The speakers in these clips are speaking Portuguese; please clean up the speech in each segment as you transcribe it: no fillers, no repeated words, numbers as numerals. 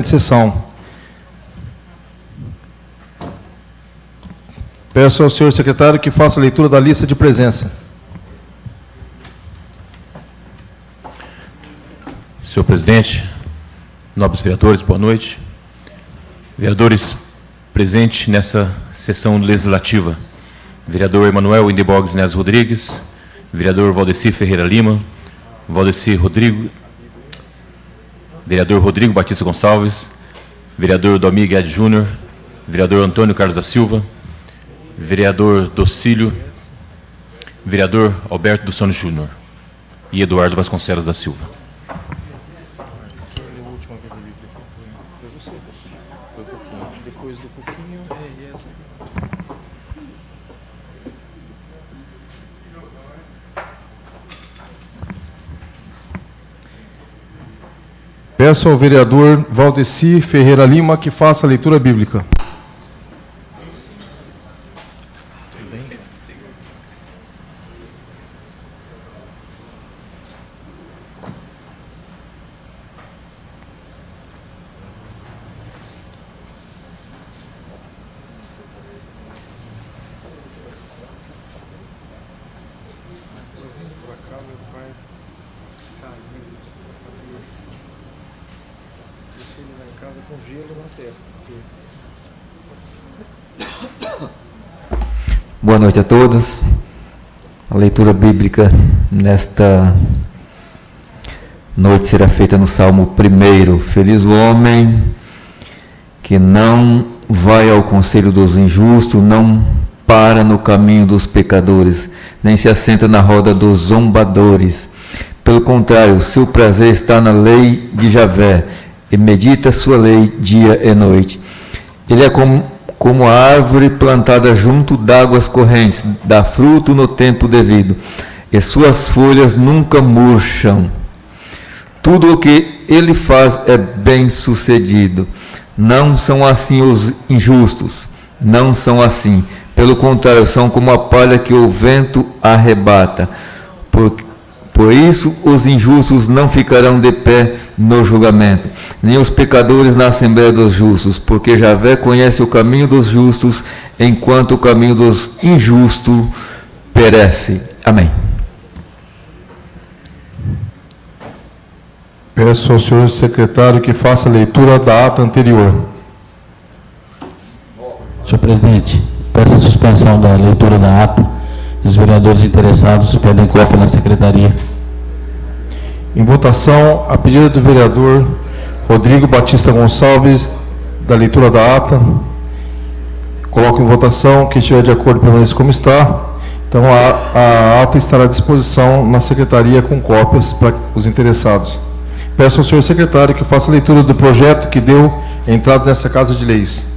Sessão. Peço ao senhor secretário que faça a leitura da lista de presença. Senhor presidente, nobres vereadores, boa noite. Vereadores presentes nessa sessão legislativa: vereador Emanuel Indeborges Neves Rodrigues, vereador Valdeci Ferreira Lima, vereador Rodrigo Batista Gonçalves, vereador Domingos Guedes Júnior, vereador Antônio Carlos da Silva, vereador Docílio, vereador Alberto dos Santos Júnior e Eduardo Vasconcelos da Silva. Peço ao vereador Valdeci Ferreira Lima que faça a leitura bíblica. Boa noite a todos. A leitura bíblica nesta noite será feita no Salmo 1. Feliz o homem que não vai ao conselho dos injustos, não para no caminho dos pecadores, nem se assenta na roda dos zombadores. Pelo contrário, seu prazer está na lei de Javé, e medita sua lei dia e noite. Ele é como a árvore plantada junto d'águas correntes, dá fruto no tempo devido, e suas folhas nunca murcham. Tudo o que ele faz é bem sucedido. Não são assim os injustos, não são assim. Pelo contrário, são como a palha que o vento arrebata. Por isso os injustos não ficarão de pé no julgamento, nem os pecadores na assembleia dos justos, porque Javé conhece o caminho dos justos, enquanto o caminho dos injustos perece. Amém. Peço ao senhor secretário que faça a leitura da ata anterior. Senhor presidente, peço a suspensão da leitura da ata. Os vereadores interessados pedem cópia na secretaria. Em votação, a pedido do vereador Rodrigo Batista Gonçalves, da leitura da ata. Coloco em votação. Quem estiver de acordo, permaneça como está. Então, a ata estará à disposição na secretaria com cópias para os interessados. Peço ao senhor secretário que faça a leitura do projeto que deu entrada nessa Casa de Leis.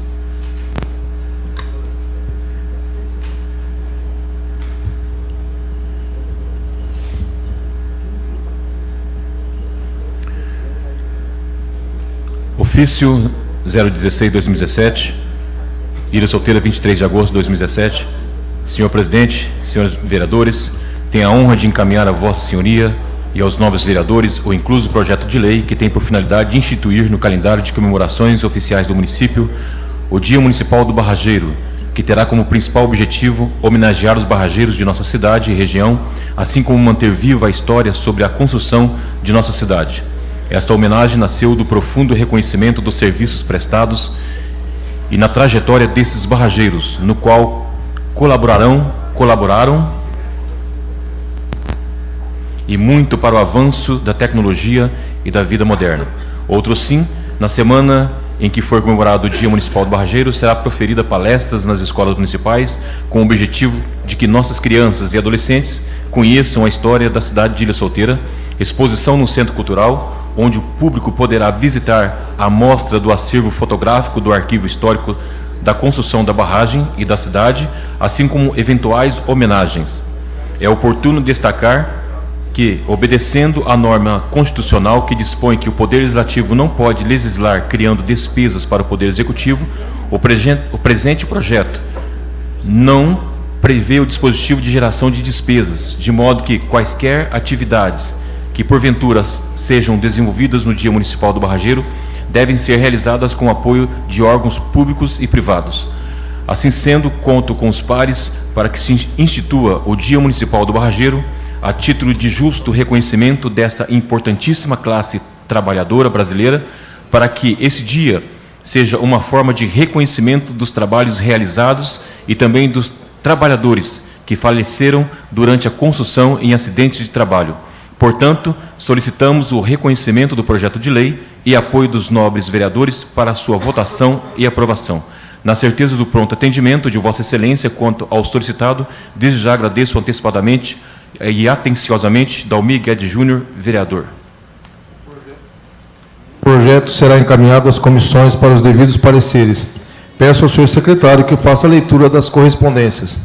Ofício 016/2017, Ilha Solteira, 23 de agosto de 2017. Senhor presidente, senhores vereadores, tenho a honra de encaminhar a vossa senhoria e aos nobres vereadores o incluso projeto de lei que tem por finalidade de instituir no calendário de comemorações oficiais do município o Dia Municipal do Barrageiro, que terá como principal objetivo homenagear os barrageiros de nossa cidade e região, assim como manter viva a história sobre a construção de nossa cidade. Esta homenagem nasceu do profundo reconhecimento dos serviços prestados e na trajetória desses barrageiros, no qual colaboraram e muito para o avanço da tecnologia e da vida moderna. Outro sim, na semana em que for comemorado o Dia Municipal do Barrageiro, será proferida palestras nas escolas municipais com o objetivo de que nossas crianças e adolescentes conheçam a história da cidade de Ilha Solteira, exposição no Centro Cultural, onde o público poderá visitar a mostra do acervo fotográfico do arquivo histórico da construção da barragem e da cidade, assim como eventuais homenagens. É oportuno destacar que, obedecendo à norma constitucional que dispõe que o Poder Legislativo não pode legislar criando despesas para o Poder Executivo, o presente projeto não prevê o dispositivo de geração de despesas, de modo que quaisquer atividades que porventura sejam desenvolvidas no Dia Municipal do Barrageiro devem ser realizadas com o apoio de órgãos públicos e privados. Assim sendo, conto com os pares para que se institua o Dia Municipal do Barrageiro, a título de justo reconhecimento dessa importantíssima classe trabalhadora brasileira, para que esse dia seja uma forma de reconhecimento dos trabalhos realizados e também dos trabalhadores que faleceram durante a construção em acidentes de trabalho. Portanto, solicitamos o reconhecimento do projeto de lei e apoio dos nobres vereadores para sua votação e aprovação. Na certeza do pronto atendimento de Vossa Excelência quanto ao solicitado, desde já agradeço antecipadamente e atenciosamente Dalmir Guedes Júnior, vereador. O projeto será encaminhado às comissões para os devidos pareceres. Peço ao senhor secretário que faça a leitura das correspondências.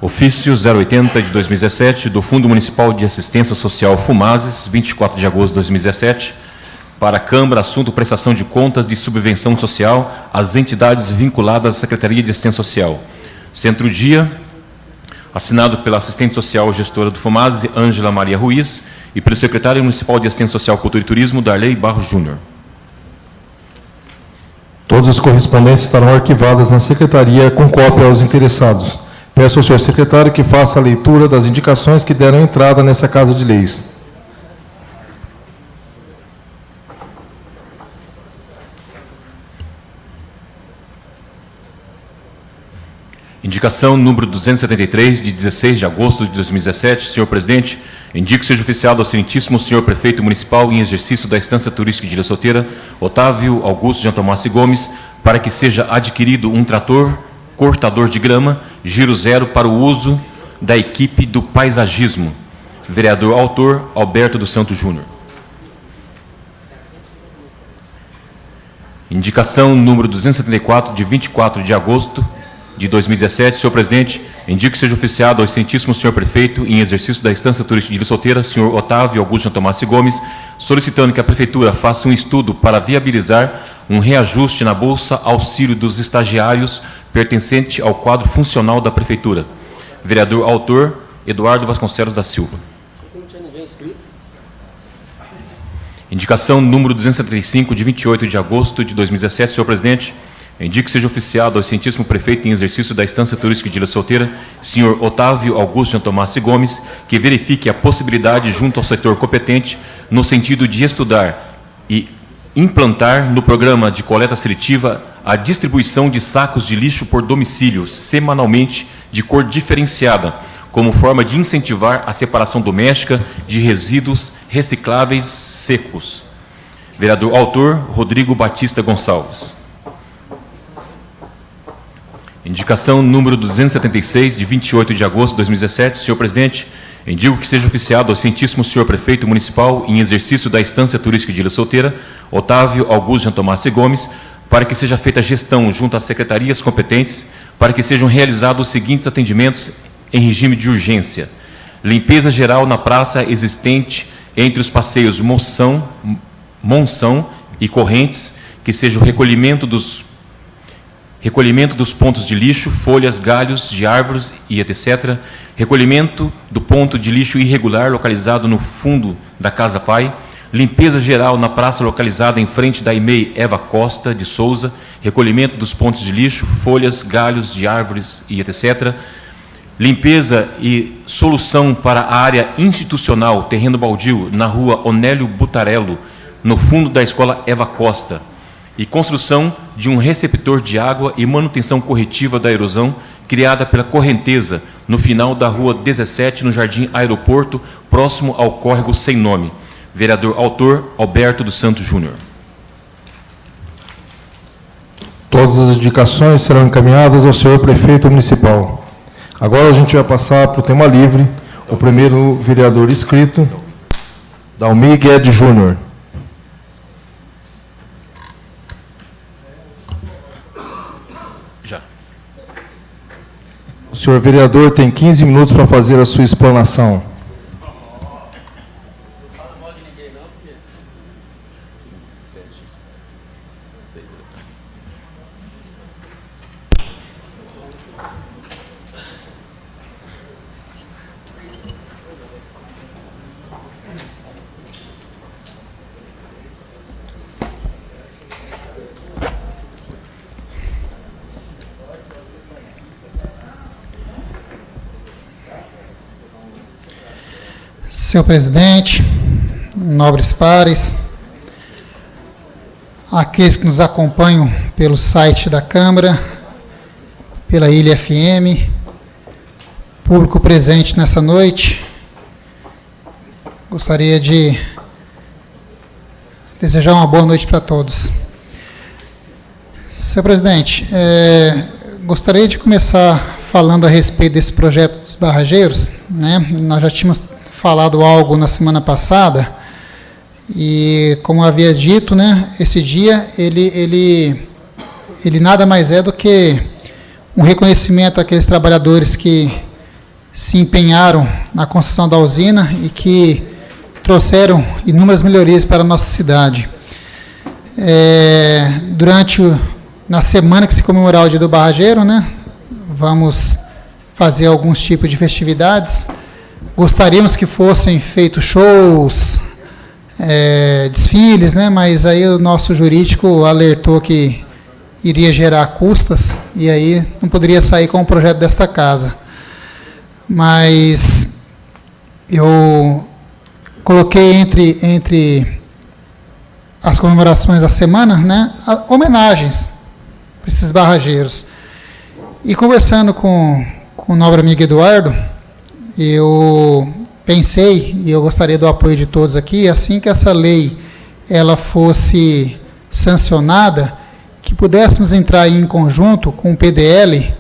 Ofício 080 de 2017 do Fundo Municipal de Assistência Social Fumazes, 24 de agosto de 2017, para a Câmara, assunto prestação de contas de subvenção social às entidades vinculadas à Secretaria de Assistência Social. Centro-dia, assinado pela assistente social gestora do Fumazes, Ângela Maria Ruiz, e pelo secretário municipal de Assistência Social, Cultura e Turismo, Darley Barros Júnior. Todas as correspondências estarão arquivadas na secretaria com cópia aos interessados. Peço ao senhor secretário que faça a leitura das indicações que deram entrada nessa Casa de Leis. Indicação número 273, de 16 de agosto de 2017. Senhor presidente, indico que seja oficiado ao excelentíssimo senhor prefeito municipal em exercício da Estância Turística de Ilha Solteira, Otávio Augusto Jean Tomásio Gomes, para que seja adquirido um trator cortador de grama, giro zero, para o uso da equipe do paisagismo. Vereador autor, Alberto dos Santos Júnior. Indicação número 274, de 24 de agosto de 2017. Senhor presidente, indico que seja oficiado ao excelentíssimo senhor prefeito em exercício da Estância Turística de Ilha Solteira, senhor Otávio Augusto Jean Tomásio Gomes, solicitando que a prefeitura faça um estudo para viabilizar um reajuste na bolsa auxílio dos estagiários pertencente ao quadro funcional da prefeitura. Vereador autor, Eduardo Vasconcelos da Silva. Indicação número 275, de 28 de agosto de 2017. Senhor presidente, indico que seja oficiado ao excelentíssimo prefeito em exercício da Estância Turística de Ilha Solteira, senhor Otávio Augusto Jean Tomásio Gomes, que verifique a possibilidade junto ao setor competente no sentido de estudar e implantar no programa de coleta seletiva a distribuição de sacos de lixo por domicílio, semanalmente, de cor diferenciada, como forma de incentivar a separação doméstica de resíduos recicláveis secos. Vereador autor, Rodrigo Batista Gonçalves. Indicação número 276, de 28 de agosto de 2017. Senhor presidente, indico que seja oficiado ao excelentíssimo senhor prefeito municipal em exercício da Estância Turística de Ilha Solteira, Otávio Augusto Jean Tomásio Gomes, para que seja feita a gestão junto às secretarias competentes, para que sejam realizados os seguintes atendimentos em regime de urgência: limpeza geral na praça existente entre os passeios Monção e Correntes, que seja o recolhimento dos pontos de lixo, folhas, galhos de árvores e etc. Recolhimento do ponto de lixo irregular localizado no fundo da Casa Pai. Limpeza geral na praça localizada em frente da EMEI Eva Costa de Souza. Recolhimento dos pontos de lixo, folhas, galhos de árvores e etc. Limpeza e solução para a área institucional, terreno baldio, na rua Onélio Butarello, no fundo da escola Eva Costa. E construção de um receptor de água e manutenção corretiva da erosão criada pela correnteza no final da rua 17, no Jardim Aeroporto, próximo ao córrego sem nome. Vereador autor, Alberto dos Santos Júnior. Todas as indicações serão encaminhadas ao senhor prefeito municipal. Agora a gente vai passar para o tema livre. O primeiro vereador inscrito, Dalmir Guedes Júnior. Já. O senhor vereador tem 15 minutos para fazer a sua explanação. Senhor presidente, nobres pares, aqueles que nos acompanham pelo site da Câmara, pela Ilha FM, público presente nessa noite, gostaria de desejar uma boa noite para todos. Senhor presidente, gostaria de começar falando a respeito desse projeto dos barrageiros, né? Nós já tínhamos falado algo na semana passada e, como eu havia dito, né, esse dia ele nada mais é do que um reconhecimento àqueles trabalhadores que se empenharam na construção da usina e que trouxeram inúmeras melhorias para a nossa cidade. Na semana que se comemorar o Dia do Barrageiro, né, vamos fazer alguns tipos de festividades. Gostaríamos que fossem feitos shows, desfiles, né, mas aí o nosso jurídico alertou que iria gerar custas e aí não poderia sair com o projeto desta casa. Mas eu coloquei entre as comemorações da semana, né, homenagens para esses barrageiros. E conversando com o nobre amigo Eduardo, eu pensei, e eu gostaria do apoio de todos aqui, assim que essa lei ela fosse sancionada, que pudéssemos entrar em conjunto com o PDL,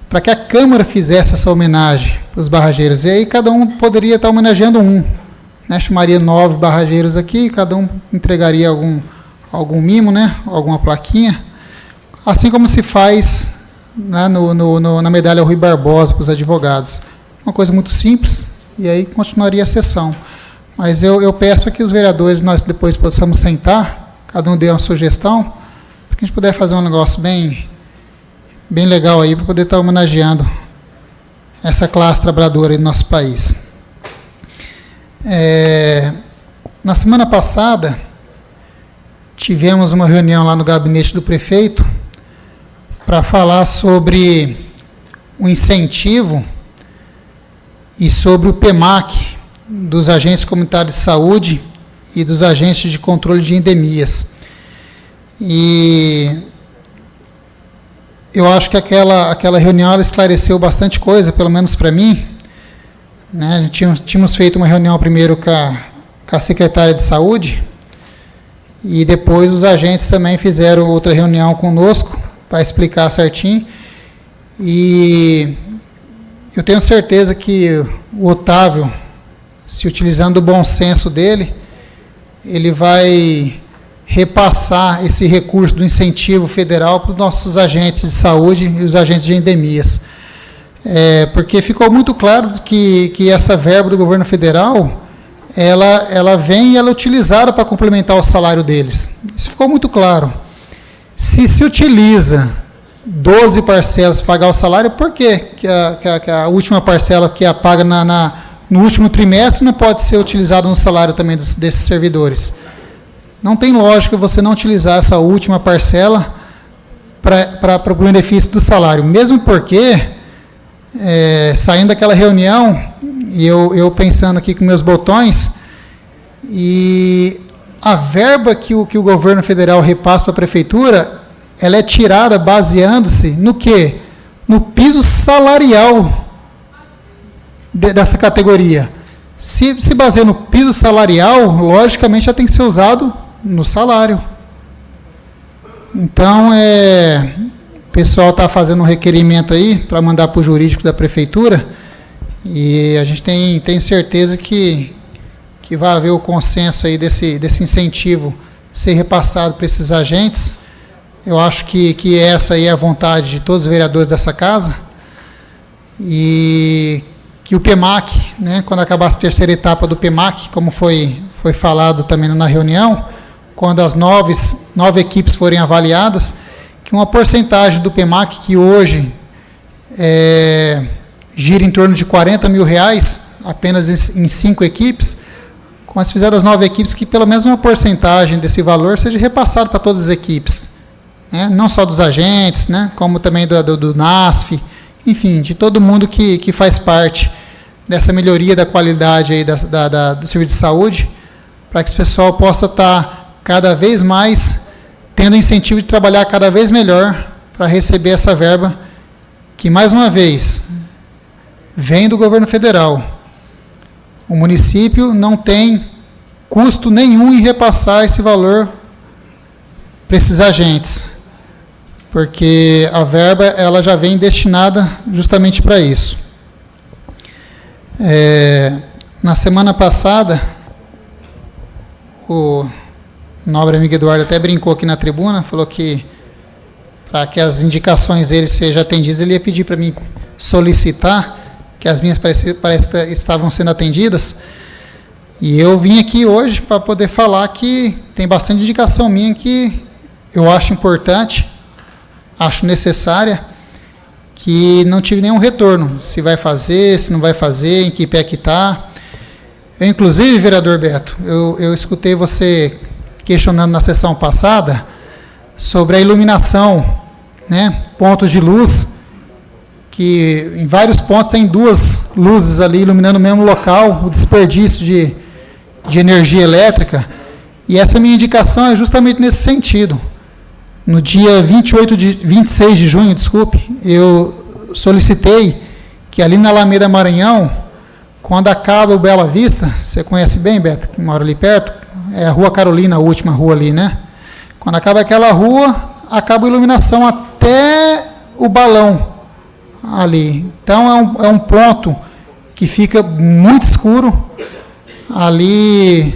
para que a Câmara fizesse essa homenagem para os barrageiros. E aí cada um poderia estar homenageando um, né? Chamaria 9 barrageiros aqui, cada um entregaria algum mimo, né? Alguma plaquinha, assim como se faz, né, na medalha Rui Barbosa para os advogados. Uma coisa muito simples, e aí continuaria a sessão. Mas eu peço para que os vereadores, nós depois possamos sentar, cada um dê uma sugestão, para que a gente puder fazer um negócio bem legal aí, para poder estar homenageando essa classe trabalhadora aí do nosso país. Na semana passada, tivemos uma reunião lá no gabinete do prefeito para falar sobre o incentivo e sobre o PEMAC dos agentes comunitários de saúde e dos agentes de controle de endemias. E eu acho que aquela reunião ela esclareceu bastante coisa, pelo menos para mim, né? Tínhamos feito uma reunião primeiro com a secretária de saúde e depois os agentes também fizeram outra reunião conosco para explicar certinho. E eu tenho certeza que o Otávio, se utilizando do bom senso dele, ele vai repassar esse recurso do incentivo federal para os nossos agentes de saúde e os agentes de endemias. Porque ficou muito claro que essa verba do governo federal, ela vem e ela é utilizada para complementar o salário deles. Isso ficou muito claro. Se utiliza 12 parcelas para pagar o salário, por quê? Que a última parcela que é paga no último trimestre não pode ser utilizada no salário também desses servidores. Não tem lógica você não utilizar essa última parcela para o benefício do salário. Mesmo porque, saindo daquela reunião, e eu pensando aqui com meus botões, e a verba que o governo federal repassa para a prefeitura, ela é tirada baseando-se no quê? No piso salarial dessa categoria. Se baseia no piso salarial, logicamente já tem que ser usado no salário. Então, o pessoal está fazendo um requerimento aí para mandar para o jurídico da prefeitura e a gente tem certeza que vai haver o consenso aí desse incentivo ser repassado para esses agentes. Eu acho que essa aí é a vontade de todos os vereadores dessa casa e que o PEMAC, né, quando acabasse a terceira etapa do PEMAC, como foi falado também na reunião, quando as 9 equipes forem avaliadas, que uma porcentagem do PEMAC, que hoje gira em torno de R$40 mil, apenas em 5 equipes, quando se fizer das 9 equipes, que pelo menos uma porcentagem desse valor seja repassado para todas as equipes, né? Não só dos agentes, né? Como também do NASF, enfim, de todo mundo que faz parte dessa melhoria da qualidade aí do serviço de saúde, para que esse pessoal possa estar cada vez mais tendo incentivo de trabalhar cada vez melhor para receber essa verba que, mais uma vez, vem do governo federal. O município não tem custo nenhum em repassar esse valor para esses agentes, porque a verba ela já vem destinada justamente para isso. Na semana passada, o nobre amigo Eduardo até brincou aqui na tribuna, falou que para que as indicações dele sejam atendidas, ele ia pedir para mim solicitar, que as minhas parece que estavam sendo atendidas, e eu vim aqui hoje para poder falar que tem bastante indicação minha que eu acho importante, acho necessária, que não tive nenhum retorno, se vai fazer, se não vai fazer, em que pé que está. Inclusive, vereador Beto, eu escutei você questionando na sessão passada sobre a iluminação, né, pontos de luz, que em vários pontos tem 2 luzes ali iluminando o mesmo local, o desperdício de energia elétrica, e essa minha indicação é justamente nesse sentido. No dia 26 de junho, eu solicitei que ali na Alameda Maranhão, quando acaba o Bela Vista, você conhece bem, Beto, que mora ali perto, é a Rua Carolina, a última rua ali, né? Quando acaba aquela rua, acaba a iluminação até o balão ali. Então, é um ponto que fica muito escuro. Ali,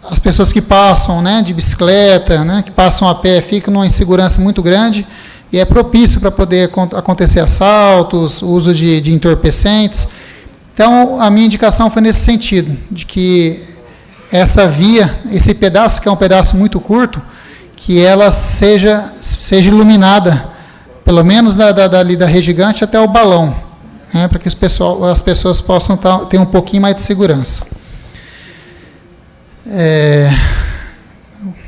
as pessoas que passam, né, de bicicleta, né, que passam a pé, ficam numa insegurança muito grande, e é propício para poder acontecer assaltos, uso de entorpecentes. Então, a minha indicação foi nesse sentido, de que essa via, esse pedaço, que é um pedaço muito curto, que ela seja iluminada, pelo menos dali da Rede Gigante até o balão, né, para que as pessoas possam ter um pouquinho mais de segurança.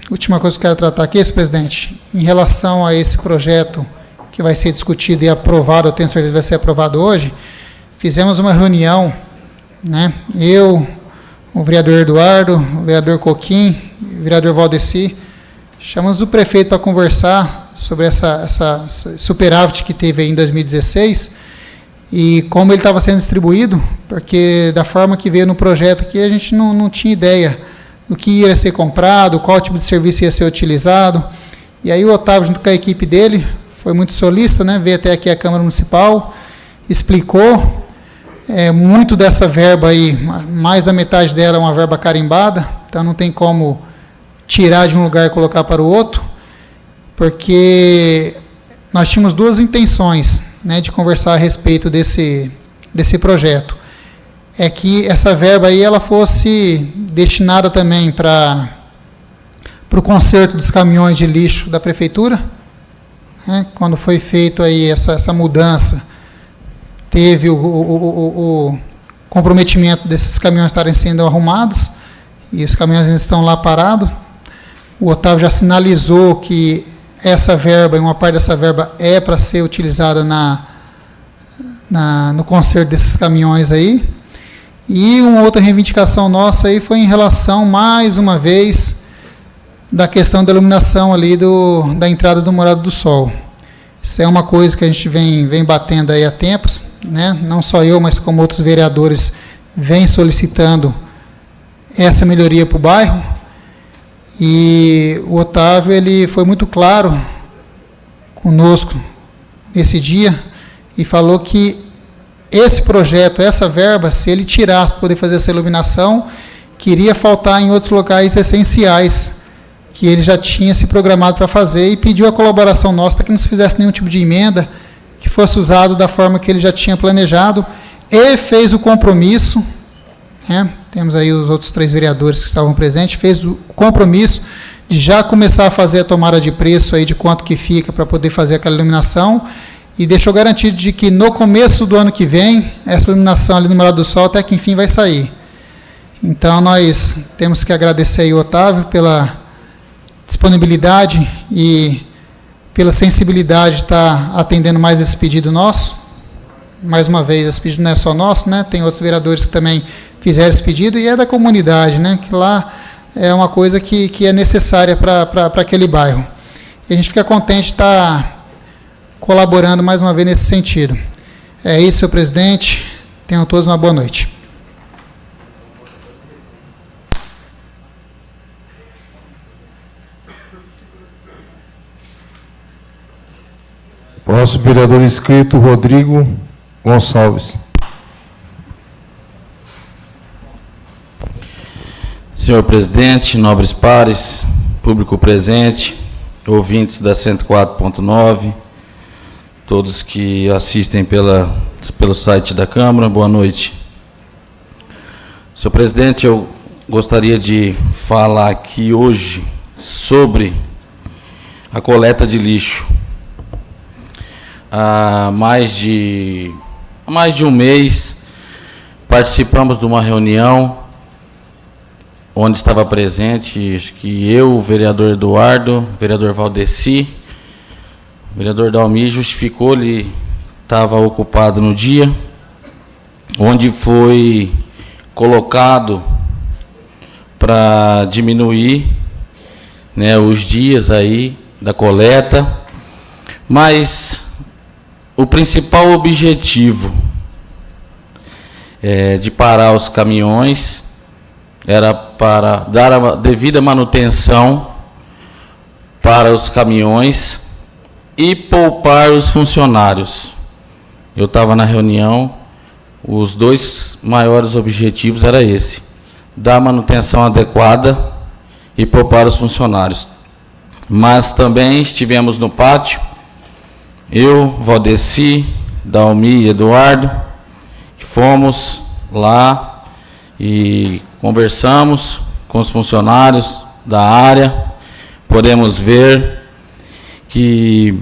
Última coisa que eu quero tratar aqui, presidente, em relação a esse projeto que vai ser discutido e aprovado, eu tenho certeza que vai ser aprovado hoje, fizemos uma reunião, né, eu, o vereador Eduardo, o vereador Coquim, o vereador Valdeci, chamamos o prefeito para conversar sobre essa superávit que teve aí em 2016 e como ele estava sendo distribuído, porque da forma que veio no projeto aqui, a gente não tinha ideia do que ia ser comprado, qual tipo de serviço ia ser utilizado. E aí o Otávio, junto com a equipe dele, foi muito solícito, né, veio até aqui a Câmara Municipal, explicou, muito dessa verba aí, mais da metade dela é uma verba carimbada, então não tem como tirar de um lugar e colocar para o outro, porque nós tínhamos 2 intenções, né, de conversar a respeito desse projeto. É que essa verba aí ela fosse destinada também para o conserto dos caminhões de lixo da prefeitura, né, quando foi feito aí essa mudança, teve o comprometimento desses caminhões estarem sendo arrumados, e os caminhões ainda estão lá parados. O Otávio já sinalizou que essa verba, uma parte dessa verba é para ser utilizada no conserto desses caminhões aí. E uma outra reivindicação nossa aí foi em relação, mais uma vez, da questão da iluminação ali da entrada do Morado do Sol. Isso é uma coisa que a gente vem batendo aí há tempos, né? Não só eu, mas como outros vereadores vêm solicitando essa melhoria para o bairro. E o Otávio ele foi muito claro conosco nesse dia e falou que esse projeto, essa verba, se ele tirasse para poder fazer essa iluminação, queria faltar em outros locais essenciais que ele já tinha se programado para fazer, e pediu a colaboração nossa para que não se fizesse nenhum tipo de emenda que fosse usado da forma que ele já tinha planejado, e fez o compromisso, né? Temos aí os outros 3 vereadores que estavam presentes, fez o compromisso de já começar a fazer a tomada de preço aí de quanto que fica para poder fazer aquela iluminação, e deixou garantido de que no começo do ano que vem, essa iluminação ali no Morado do Sol até que enfim vai sair. Então nós temos que agradecer aí o Otávio pela disponibilidade e pela sensibilidade de estar atendendo mais esse pedido nosso, mais uma vez, esse pedido não é só nosso, né? Tem outros vereadores que também fizeram esse pedido, e é da comunidade, né? Que lá é uma coisa que é necessária para aquele bairro. E a gente fica contente de estar colaborando mais uma vez nesse sentido. É isso, senhor presidente. Tenham todos uma boa noite. Próximo vereador inscrito, Rodrigo Gonçalves. Senhor presidente, nobres pares, público presente, ouvintes da 104.9, todos que assistem pelo site da Câmara, boa noite. Senhor presidente, eu gostaria de falar aqui hoje sobre a coleta de lixo. Há mais de um mês participamos de uma reunião onde estava presente, acho que eu, o vereador Eduardo, o vereador Valdeci, o vereador Dalmi justificou, ele estava ocupado no dia, onde foi colocado para diminuir, né, os dias aí da coleta, mas o principal objetivo de parar os caminhões era para dar a devida manutenção para os caminhões e poupar os funcionários. Eu estava na reunião, os dois maiores objetivos era esse: dar manutenção adequada e poupar os funcionários. Mas também estivemos no pátio, eu, Valdeci, Dalmi e Eduardo, fomos lá e conversamos com os funcionários da área. Podemos ver que,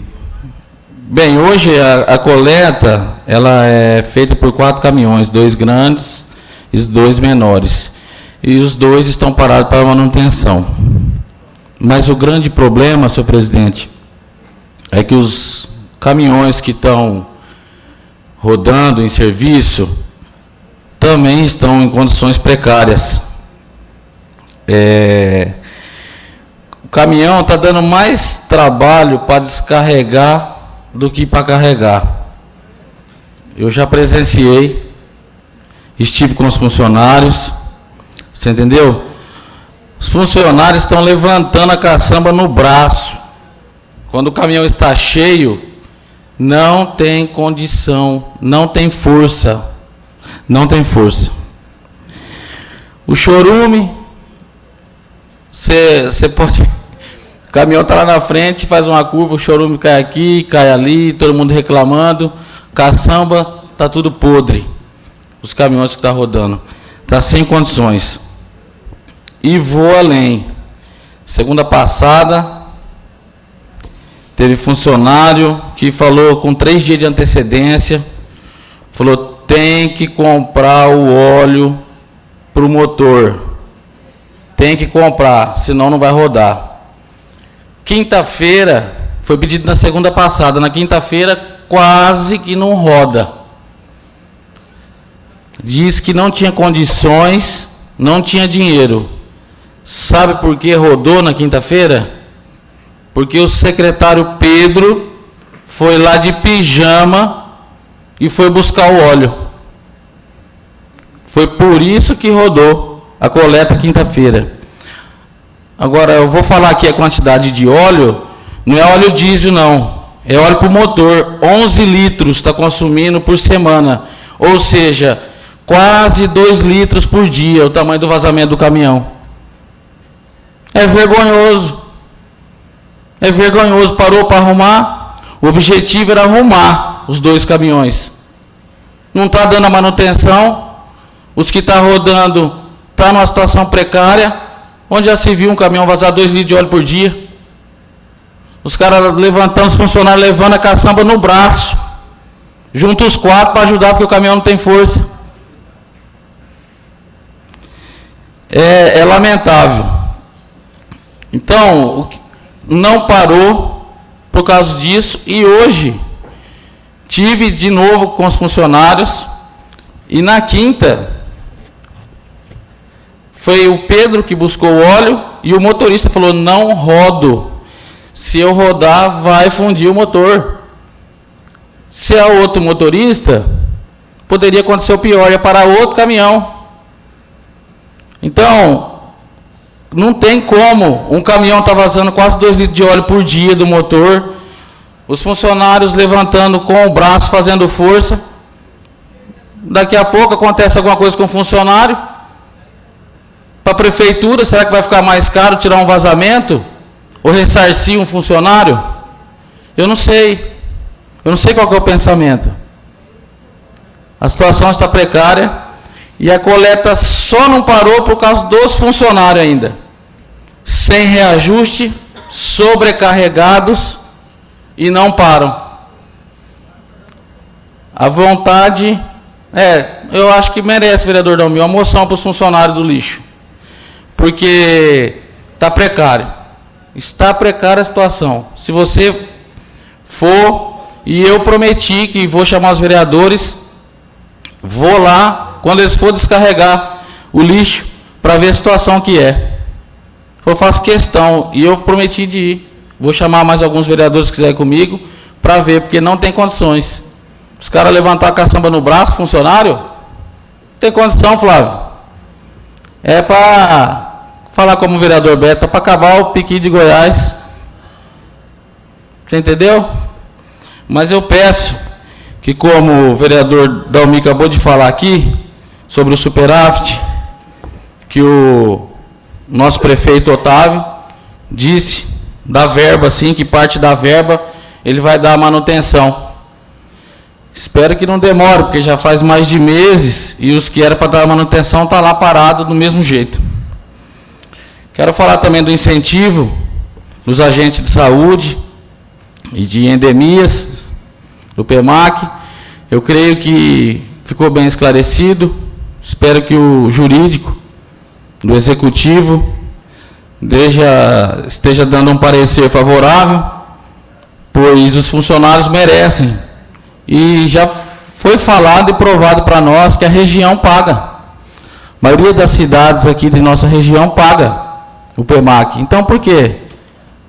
bem, hoje a coleta ela é feita por 4 caminhões, 2 grandes e 2 menores, e os 2 estão parados para manutenção. Mas o grande problema, senhor presidente, é que os caminhões que estão rodando em serviço também estão em condições precárias. O caminhão está dando mais trabalho para descarregar do que para carregar. Eu já presenciei, estive com os funcionários, você entendeu? Os funcionários estão levantando a caçamba no braço. Quando o caminhão está cheio, não tem condição, não tem força. Não tem força. O chorume, você pode... O caminhão está lá na frente, faz uma curva, o chorume cai aqui, cai ali, todo mundo reclamando. Caçamba, está tudo podre. Os caminhões que estão rodando. Está sem condições. E vou além. Segunda passada, teve funcionário que falou com 3 dias de antecedência, falou: tem que comprar o óleo para o motor. Tem que comprar, senão não vai rodar. Quinta-feira, foi pedido na segunda passada, na quinta-feira quase que não roda. Diz que não tinha condições, não tinha dinheiro. Sabe por que rodou na quinta-feira? Porque o secretário Pedro foi lá de pijama e foi buscar o óleo. Foi por isso que rodou a coleta quinta-feira. Agora, eu vou falar aqui a quantidade de óleo, não é óleo diesel não, é óleo para o motor. 11 litros está consumindo por semana, ou seja, quase 2 litros por dia, o tamanho do vazamento do caminhão. É vergonhoso. É vergonhoso. Parou para arrumar, o objetivo era arrumar os 2 caminhões. Não está dando a manutenção, os que estão rodando estão numa situação precária. Onde já se viu um caminhão vazar 2 litros de óleo por dia? Os caras levantando, os funcionários levando a caçamba no braço, junto os 4 para ajudar, porque o caminhão não tem força. É lamentável. Então, não parou por causa disso, e hoje tive de novo com os funcionários, e na quinta foi o Pedro que buscou o óleo e o motorista falou: não rodo, se eu rodar vai fundir o motor. Se é outro motorista, poderia acontecer o pior, ia parar outro caminhão. Então, não tem como, um caminhão está vazando quase 2 litros de óleo por dia do motor, os funcionários levantando com o braço, fazendo força, daqui a pouco acontece alguma coisa com o funcionário, para a prefeitura, será que vai ficar mais caro tirar um vazamento? Ou ressarcir um funcionário? Eu não sei qual que é o pensamento. A situação está precária, e a coleta só não parou por causa dos funcionários ainda. Sem reajuste, sobrecarregados, e não param. A vontade, eu acho que merece, vereador Dalmi, uma moção para os funcionários do lixo. Porque está precário. Está precária a situação. Se você for, e eu prometi que vou chamar os vereadores, vou lá, quando eles for descarregar o lixo, para ver a situação que é. Eu faço questão, e eu prometi de ir. Vou chamar mais alguns vereadores que quiserem comigo, para ver, porque não tem condições. Os caras levantar a caçamba no braço, funcionário, não tem condição, Flávio. É para falar como o vereador Beto, é para acabar o piqui de Goiás. Você entendeu? Mas eu peço que, como o vereador Dalmi acabou de falar aqui, sobre o superávit, que o nosso prefeito Otávio disse, da verba, sim, que parte da verba ele vai dar manutenção. Espero que não demore, porque já faz mais de meses e os que eram para dar manutenção estão lá parados do mesmo jeito. Quero falar também do incentivo dos agentes de saúde e de endemias, do PEMAC. Eu creio que ficou bem esclarecido. Espero que o jurídico do executivo esteja dando um parecer favorável, pois os funcionários merecem. E já foi falado e provado para nós que a região paga. A maioria das cidades aqui de nossa região paga o PEMAC. Então, por que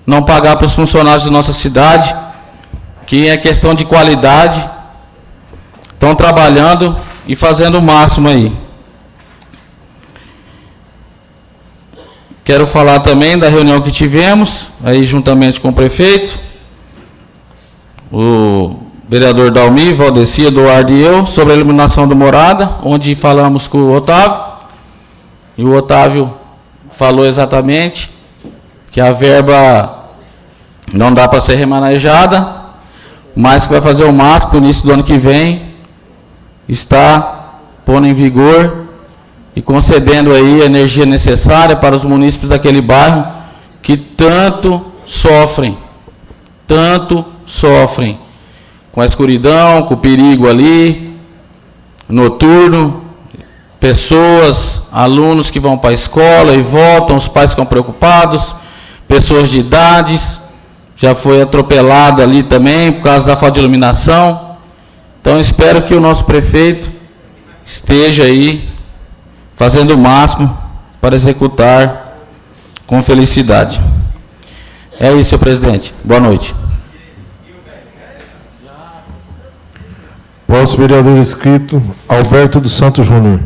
não pagar para os funcionários de nossa cidade, que é questão de qualidade, estão trabalhando e fazendo o máximo aí. Quero falar também da reunião que tivemos, aí juntamente com o prefeito, o vereador Dalmi, Valdeci, Eduardo e eu, sobre a iluminação do Morada, onde falamos com o Otávio, e o Otávio falou exatamente que a verba não dá para ser remanejada, mas que vai fazer o máximo no início do ano que vem, está pondo em vigor e concedendo aí a energia necessária para os munícipes daquele bairro que tanto sofrem com a escuridão, com o perigo ali, noturno, pessoas, alunos que vão para a escola e voltam, os pais ficam preocupados, pessoas de idades, já foi atropelado ali também por causa da falta de iluminação. Então, espero que o nosso prefeito esteja aí fazendo o máximo para executar com felicidade. É isso, senhor presidente. Boa noite. Próximo vereador inscrito, Alberto dos Santos Júnior.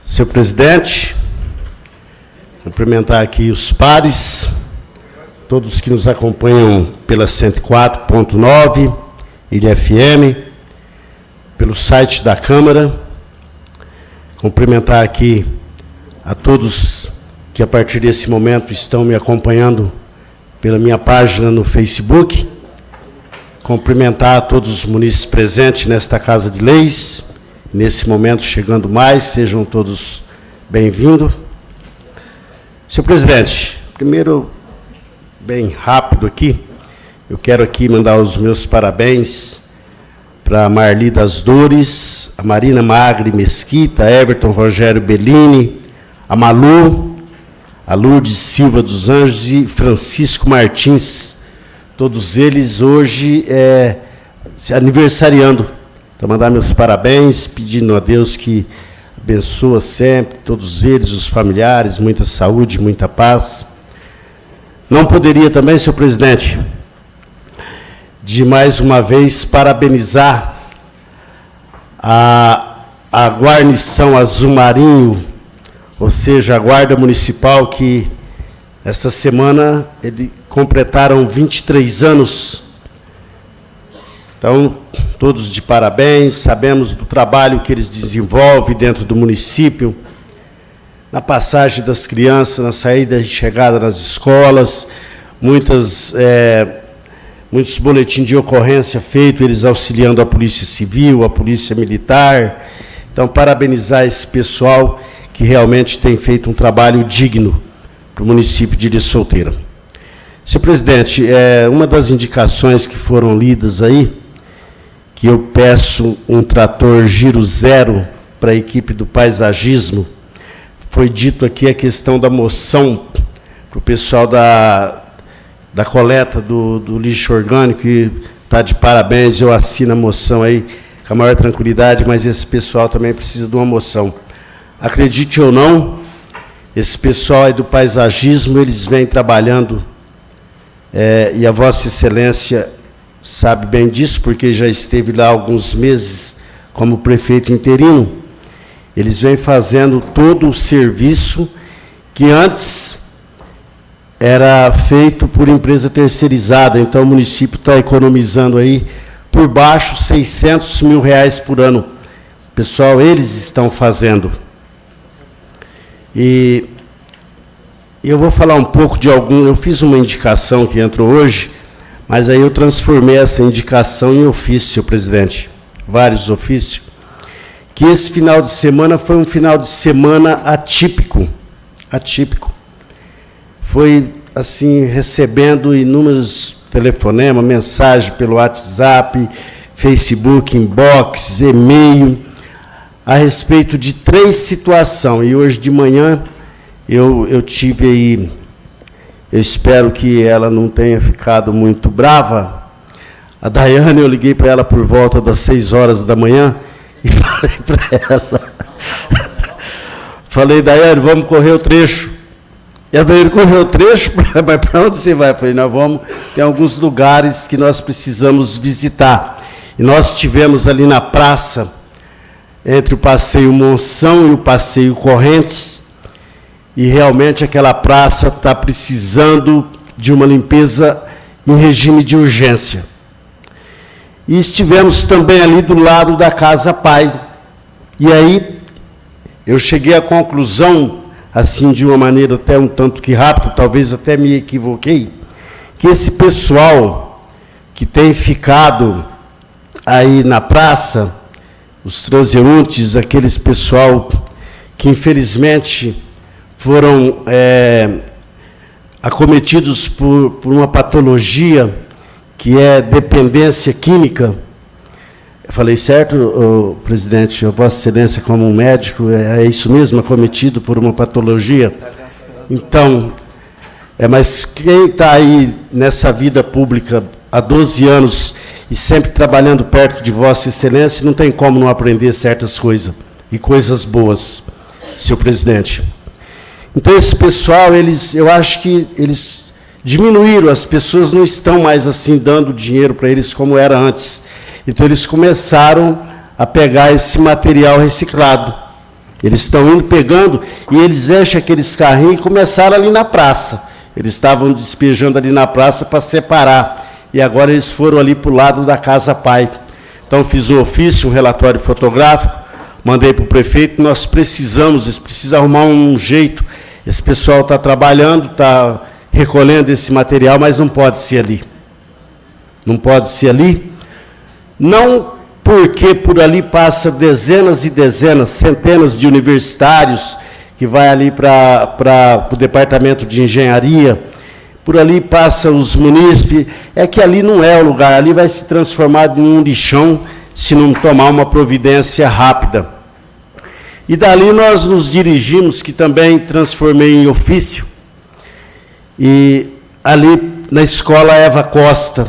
Senhor presidente, cumprimentar aqui os pares, todos que nos acompanham pela 104.9, Ilha FM, pelo site da Câmara, cumprimentar aqui a todos que a partir desse momento estão me acompanhando pela minha página no Facebook, cumprimentar a todos os munícipes presentes nesta Casa de Leis, nesse momento chegando mais, sejam todos bem-vindos. Senhor presidente, primeiro, bem rápido aqui, eu quero aqui mandar os meus parabéns para Marli das Dores, a Marina Magri Mesquita, Everton Rogério Bellini, a Malu, a Lourdes Silva dos Anjos e Francisco Martins, todos eles hoje aniversariando. Então, mandar meus parabéns, pedindo a Deus que abençoa sempre todos eles, os familiares, muita saúde, muita paz. Não poderia também, senhor presidente, de mais uma vez parabenizar a guarnição Azul Marinho, ou seja, a Guarda Municipal, que esta semana completaram 23 anos. Então, todos de parabéns, sabemos do trabalho que eles desenvolvem dentro do município, na passagem das crianças, na saída e chegada nas escolas, muitos boletins de ocorrência feitos, eles auxiliando a Polícia Civil, a Polícia Militar. Então, parabenizar esse pessoal que realmente tem feito um trabalho digno para o município de Ilha Solteira. Senhor presidente, uma das indicações que foram lidas aí, que eu peço um trator Giro Zero para a equipe do paisagismo, foi dito aqui a questão da moção para o pessoal da coleta do lixo orgânico, e está de parabéns, eu assino a moção aí com a maior tranquilidade, mas esse pessoal também precisa de uma moção. Acredite ou não, esse pessoal aí do paisagismo, eles vêm trabalhando, e a Vossa Excelência sabe bem disso, porque já esteve lá há alguns meses como prefeito interino. Eles vêm fazendo todo o serviço que antes era feito por empresa terceirizada. Então, o município está economizando aí, por baixo, R$600 mil por ano. Pessoal, eles estão fazendo. E eu vou falar um pouco de algum... Eu fiz uma indicação que entrou hoje, mas aí eu transformei essa indicação em ofício, senhor presidente. Vários ofícios. Que esse final de semana foi um final de semana atípico. Atípico. Foi, assim, recebendo inúmeros telefonemas, mensagens pelo WhatsApp, Facebook, inbox, e-mail, a respeito de 3 situações. E hoje de manhã eu tive aí, eu espero que ela não tenha ficado muito brava. A Daiane, eu liguei para ela por volta das 6 horas da manhã, e falei para ela, falei, Daiane, vamos correr o trecho. E a Daiane correu o trecho, mas para onde você vai? Eu falei, nós vamos, tem alguns lugares que nós precisamos visitar. E nós tivemos ali na praça, entre o Passeio Monção e o Passeio Correntes, e realmente aquela praça está precisando de uma limpeza em regime de urgência. E estivemos também ali do lado da Casa Pai. E aí eu cheguei à conclusão, assim, de uma maneira até um tanto que rápida, talvez até me equivoquei, que esse pessoal que tem ficado aí na praça, os transeuntes, aqueles pessoal que infelizmente foram acometidos por uma patologia que é dependência química. Eu falei certo, presidente, a Vossa Excelência, como um médico, é isso mesmo, acometido por uma patologia? Então, mas quem está aí nessa vida pública há 12 anos e sempre trabalhando perto de Vossa Excelência, não tem como não aprender certas coisas, e coisas boas, senhor presidente. Então, esse pessoal, eu acho que eles diminuíram, as pessoas não estão mais assim dando dinheiro para eles como era antes. Então, eles começaram a pegar esse material reciclado. Eles estão indo pegando e eles enchem aqueles carrinhos e começaram ali na praça. Eles estavam despejando ali na praça para separar. E agora eles foram ali para o lado da Casa Pai. Então, fiz um ofício, um relatório fotográfico, mandei para o prefeito, nós precisamos, eles precisam arrumar um jeito. Esse pessoal está trabalhando, está recolhendo esse material, mas não pode ser ali. Não pode ser ali. Não porque por ali passa dezenas e dezenas, centenas de universitários que vai ali para o departamento de engenharia, por ali passa os munícipes, é que ali não é o lugar, ali vai se transformar em um lixão se não tomar uma providência rápida. E dali nós nos dirigimos, que também transformei em ofício, e ali na escola Eva Costa,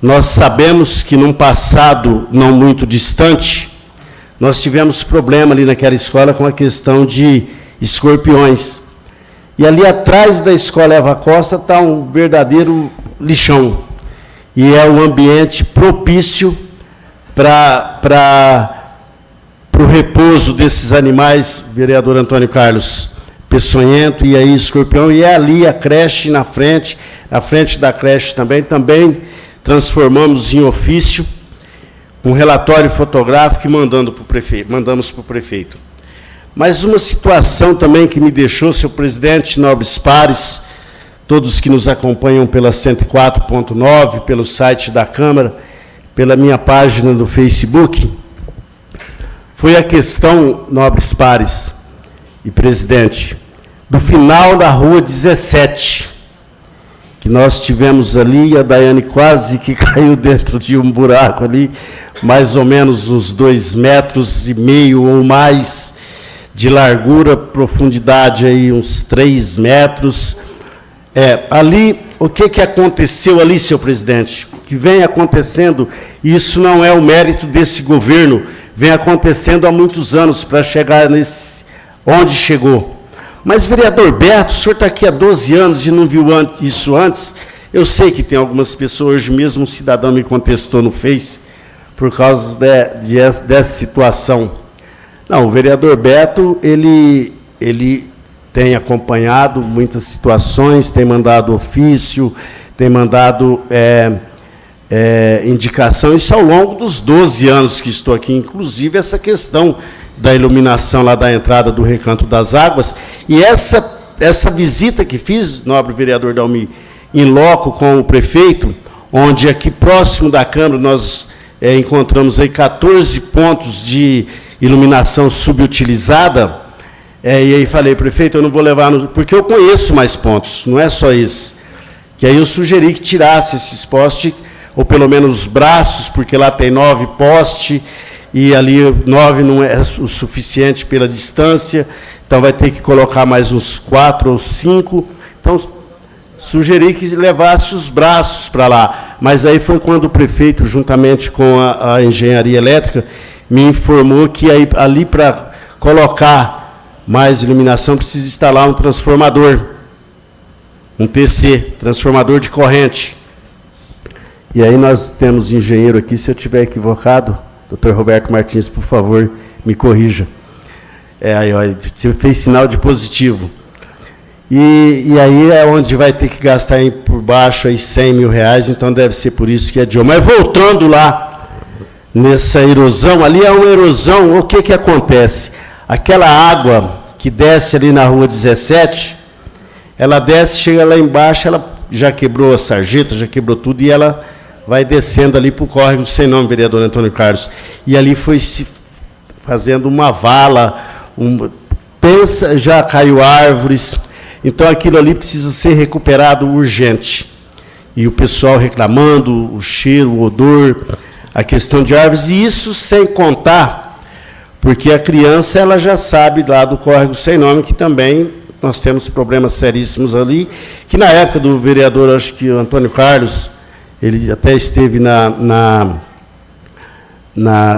nós sabemos que num passado não muito distante, nós tivemos problema ali naquela escola com a questão de escorpiões. E ali atrás da escola Eva Costa está um verdadeiro lixão. E é um ambiente propício para o repouso desses animais, vereador Antônio Carlos, peçonhento e aí escorpião. E é ali a creche na frente, a frente da creche também transformamos em ofício um relatório fotográfico e mandamos para o prefeito. Mas uma situação também que me deixou, senhor presidente, nobres pares, todos que nos acompanham pela 104.9, pelo site da Câmara, pela minha página do Facebook, foi a questão, nobres pares e presidente, do final da Rua 17, que nós tivemos ali, a Daiane quase que caiu dentro de um buraco ali, mais ou menos uns 2,5 metros ou mais de largura, profundidade aí uns 3 metros. Ali, o que aconteceu ali, senhor presidente? O que vem acontecendo, isso não é o mérito desse governo, vem acontecendo há muitos anos para chegar onde chegou. Mas, vereador Beto, o senhor está aqui há 12 anos e não viu isso antes? Eu sei que tem algumas pessoas, hoje mesmo um cidadão me contestou no Face, por causa dessa situação. Não, o vereador Beto, ele tem acompanhado muitas situações, tem mandado ofício, tem mandado indicação, isso ao longo dos 12 anos que estou aqui, inclusive essa questão da iluminação lá da entrada do Recanto das Águas, e essa visita que fiz, nobre vereador Dalmi, em loco com o prefeito, onde aqui próximo da Câmara nós encontramos aí 14 pontos de iluminação subutilizada, e aí falei, prefeito, eu não vou levar, porque eu conheço mais pontos, não é só esse, que aí eu sugeri que tirasse esses postes, ou pelo menos os braços, porque lá tem 9 postes, e ali 9 não é o suficiente pela distância, então vai ter que colocar mais uns 4 ou 5, então sugeri que levasse os braços para lá, mas aí foi quando o prefeito, juntamente com a engenharia elétrica, me informou que aí, ali para colocar mais iluminação precisa instalar um transformador, um TC, transformador de corrente. E aí nós temos engenheiro aqui, se eu estiver equivocado, doutor Roberto Martins, por favor, me corrija. Você fez sinal de positivo. E aí é onde vai ter que gastar por baixo aí R$100 mil, então deve ser por isso que adiou. Mas voltando lá, nessa erosão, ali é uma erosão, o que acontece? Aquela água que desce ali na Rua 17, ela desce, chega lá embaixo, ela já quebrou a sarjeta, já quebrou tudo, e ela vai descendo ali para o córrego sem nome, vereador Antônio Carlos. E ali foi se fazendo uma vala, já caiu árvores, então aquilo ali precisa ser recuperado urgente. E o pessoal reclamando, o cheiro, o odor, a questão de árvores, e isso sem contar, porque a criança ela já sabe lá do córrego sem nome, que também nós temos problemas seríssimos ali, que na época do vereador, acho que o Antônio Carlos, ele até esteve na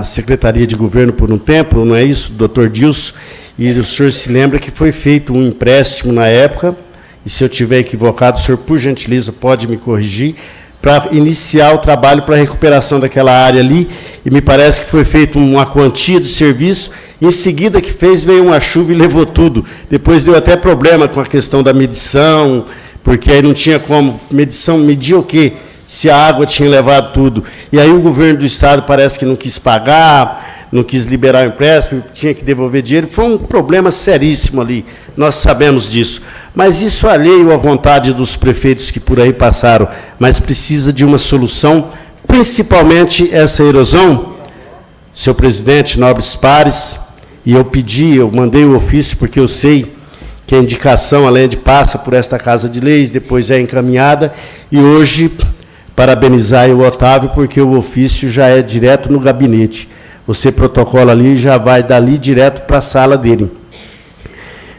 Secretaria de Governo por um tempo, não é isso, doutor Dilson, e o senhor se lembra que foi feito um empréstimo na época, e se eu estiver equivocado, o senhor, por gentileza, pode me corrigir, para iniciar o trabalho para a recuperação daquela área ali, e me parece que foi feita uma quantia de serviço, em seguida que fez, veio uma chuva e levou tudo. Depois deu até problema com a questão da medição, porque aí não tinha como medir o quê? Se a água tinha levado tudo. E aí o governo do Estado parece que não quis pagar, não quis liberar o empréstimo, tinha que devolver dinheiro. Foi um problema seríssimo ali, nós sabemos disso. Mas isso alheio à vontade dos prefeitos que por aí passaram, mas precisa de uma solução, principalmente essa erosão, senhor presidente, nobres pares, e eu mandei o ofício, porque eu sei que a indicação, além de passa por esta Casa de Leis, depois é encaminhada, e hoje parabenizar o Otávio, porque o ofício já é direto no gabinete. Você protocola ali e já vai dali direto para a sala dele.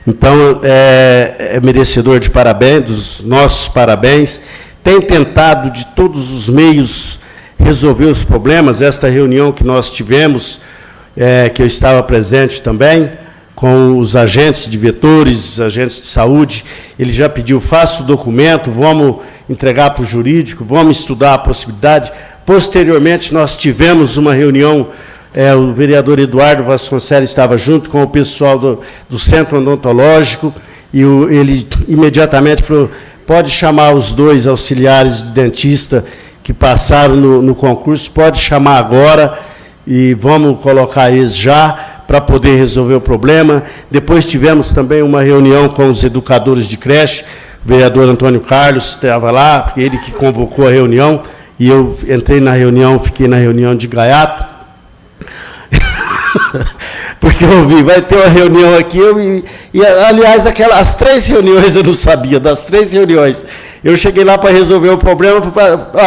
Então, é merecedor de parabéns, dos nossos parabéns. Tem tentado, de todos os meios, resolver os problemas. Esta reunião que nós tivemos, que eu estava presente também, com os agentes de vetores, agentes de saúde, ele já pediu, faça o documento, vamos entregar para o jurídico, vamos estudar a possibilidade. Posteriormente, nós tivemos uma reunião, o vereador Eduardo Vasconcelos estava junto com o pessoal do Centro Odontológico, e ele imediatamente falou, pode chamar os 2 auxiliares de dentista que passaram no concurso, pode chamar agora, e vamos colocar eles já, para poder resolver o problema. Depois tivemos também uma reunião com os educadores de creche, o vereador Antônio Carlos estava lá, ele que convocou a reunião, e eu entrei na reunião, fiquei na reunião de gaiato, porque eu vi, vai ter uma reunião aqui, aliás, as 3 reuniões eu não sabia, das 3 reuniões, eu cheguei lá para resolver o problema,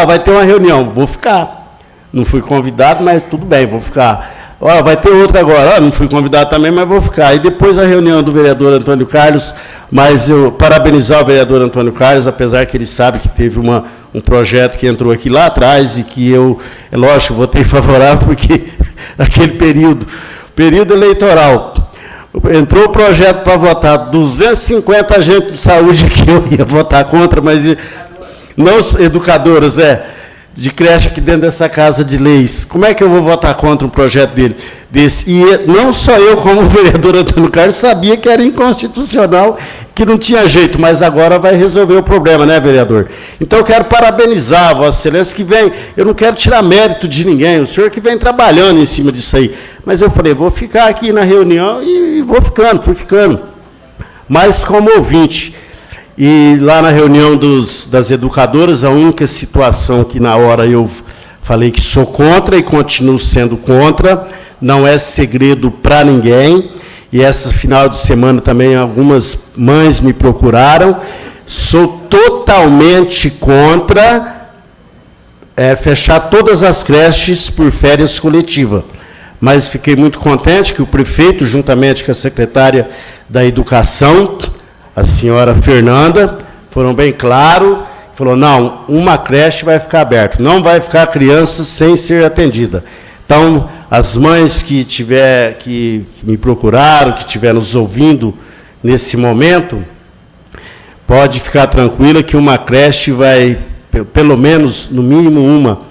vai ter uma reunião, vou ficar, não fui convidado, mas tudo bem, vou ficar. Vai ter outra agora, não fui convidado também, mas vou ficar. E depois a reunião do vereador Antônio Carlos, mas eu parabenizar o vereador Antônio Carlos, apesar que ele sabe que teve um projeto que entrou aqui lá atrás e que eu, é lógico, votei favorável, porque naquele período eleitoral, entrou o projeto para votar 250 agentes de saúde que eu ia votar contra, mas não educadoras, de creche aqui dentro dessa casa de leis. Como é que eu vou votar contra um projeto desse? E não só eu, como o vereador Antônio Carlos, sabia que era inconstitucional, que não tinha jeito, mas agora vai resolver o problema, né, vereador? Então, eu quero parabenizar a Vossa Excelência que vem, eu não quero tirar mérito de ninguém, o senhor que vem trabalhando em cima disso aí. Mas eu falei, vou ficar aqui na reunião e fui ficando. Mas como ouvinte. E lá na reunião das educadoras, a única situação que na hora eu falei que sou contra e continuo sendo contra, não é segredo para ninguém, e essa final de semana também algumas mães me procuraram, sou totalmente contra fechar todas as creches por férias coletivas. Mas fiquei muito contente que o prefeito, juntamente com a secretária da Educação, a senhora Fernanda, foram bem claros, falou, não, uma creche vai ficar aberta, não vai ficar criança sem ser atendida. Então, as mães que me procuraram, que estiveram nos ouvindo nesse momento, pode ficar tranquila que uma creche vai, pelo menos, no mínimo uma,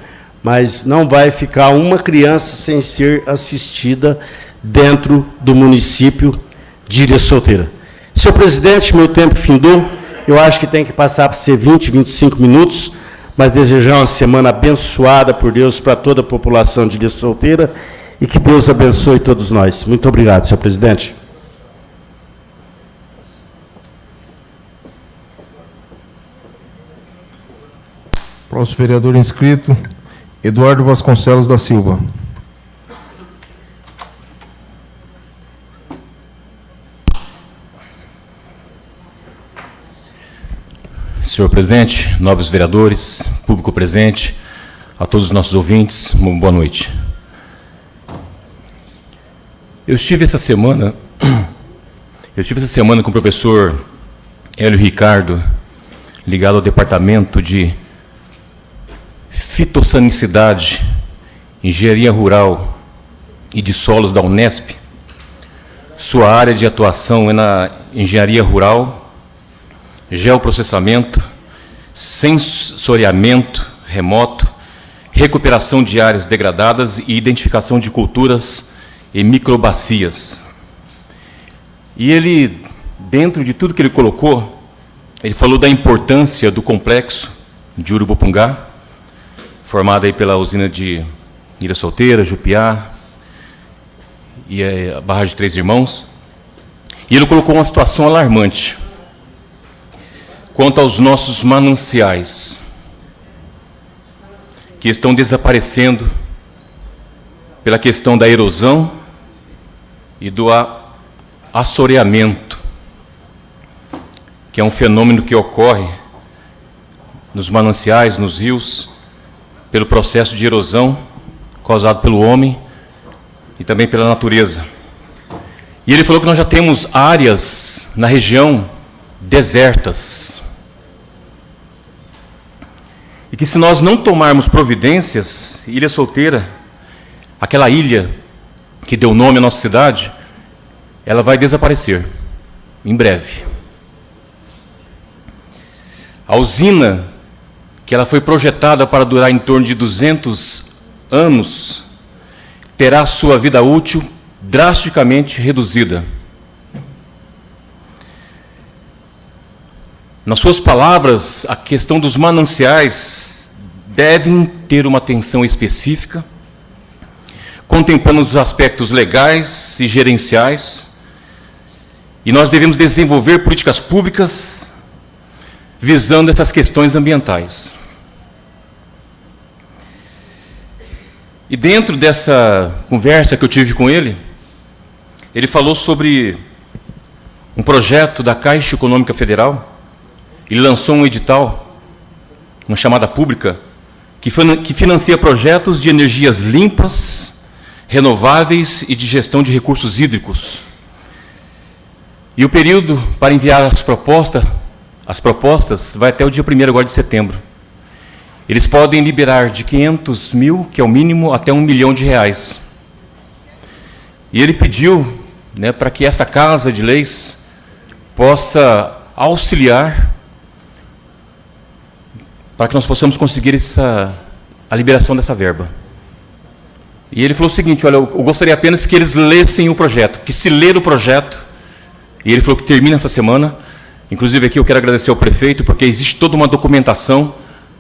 mas não vai ficar uma criança sem ser assistida dentro do município de Ilha Solteira. Senhor presidente, meu tempo findou, eu acho que tem que passar para ser 20, 25 minutos, mas desejar uma semana abençoada por Deus para toda a população de Ilha Solteira e que Deus abençoe todos nós. Muito obrigado, senhor presidente. Próximo vereador inscrito, Eduardo Vasconcelos da Silva. Senhor presidente, nobres vereadores, público presente, a todos os nossos ouvintes, boa noite. Eu estive essa semana com o professor Hélio Ricardo, ligado ao Departamento de Fitossanicidade, Engenharia Rural e de Solos da Unesp. Sua área de atuação é na engenharia rural, geoprocessamento, sensoriamento remoto, recuperação de áreas degradadas e identificação de culturas e microbacias. E ele, dentro de tudo que ele colocou, ele falou da importância do complexo de Urubupungá, formado aí pela usina de Ilha Solteira, Jupiá e a barragem de Três Irmãos. E ele colocou uma situação alarmante quanto aos nossos mananciais, que estão desaparecendo pela questão da erosão e do assoreamento, que é um fenômeno que ocorre nos mananciais, nos rios, pelo processo de erosão causado pelo homem e também pela natureza. E ele falou que nós já temos áreas na região desertas. E que se nós não tomarmos providências, Ilha Solteira, aquela ilha que deu nome à nossa cidade, ela vai desaparecer em breve. A usina, que ela foi projetada para durar em torno de 200 anos, terá sua vida útil drasticamente reduzida. Nas suas palavras, a questão dos mananciais devem ter uma atenção específica, contemplando os aspectos legais e gerenciais, e nós devemos desenvolver políticas públicas visando essas questões ambientais. E dentro dessa conversa que eu tive com ele, ele falou sobre um projeto da Caixa Econômica Federal. Ele lançou um edital, uma chamada pública, que financia projetos de energias limpas, renováveis e de gestão de recursos hídricos. E o período para enviar as propostas vai até o dia 1º agora de setembro. Eles podem liberar de 500 mil, que é o mínimo, até R$1 milhão. E ele pediu, né, para que essa Casa de Leis possa auxiliar para que nós possamos conseguir a liberação dessa verba. E ele falou o seguinte: olha, eu gostaria apenas que eles lessem o projeto, que se ler o projeto, e ele falou que termina essa semana. Inclusive aqui eu quero agradecer ao prefeito, porque existe toda uma documentação,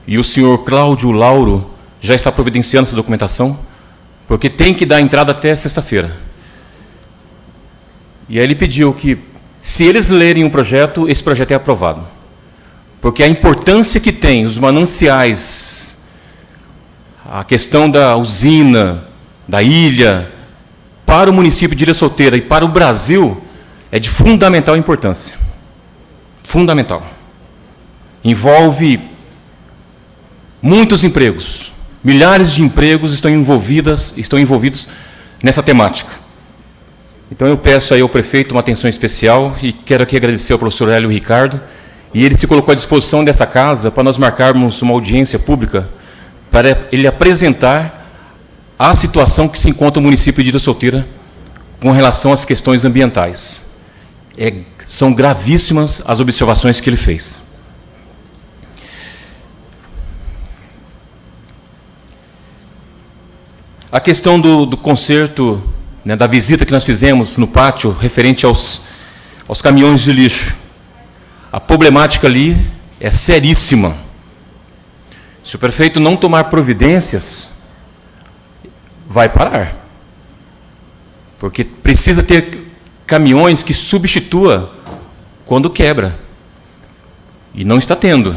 e o senhor Cláudio Lauro já está providenciando essa documentação, porque tem que dar entrada até sexta-feira. E aí ele pediu que, se eles lerem o projeto, esse projeto é aprovado. Porque a importância que tem os mananciais, a questão da usina, da ilha, para o município de Ilha Solteira e para o Brasil, é de fundamental importância. Fundamental. Envolve muitos empregos. Milhares de empregos estão envolvidos nessa temática. Então eu peço aí ao prefeito uma atenção especial e quero aqui agradecer ao professor Hélio Ricardo, e ele se colocou à disposição dessa casa para nós marcarmos uma audiência pública para ele apresentar a situação que se encontra o município de Ilha Solteira com relação às questões ambientais. São gravíssimas as observações que ele fez. A questão do concerto, né, da visita que nós fizemos no pátio, referente aos caminhões de lixo. A problemática ali é seríssima. Se o prefeito não tomar providências, vai parar. Porque precisa ter caminhões que substitua quando quebra. E não está tendo.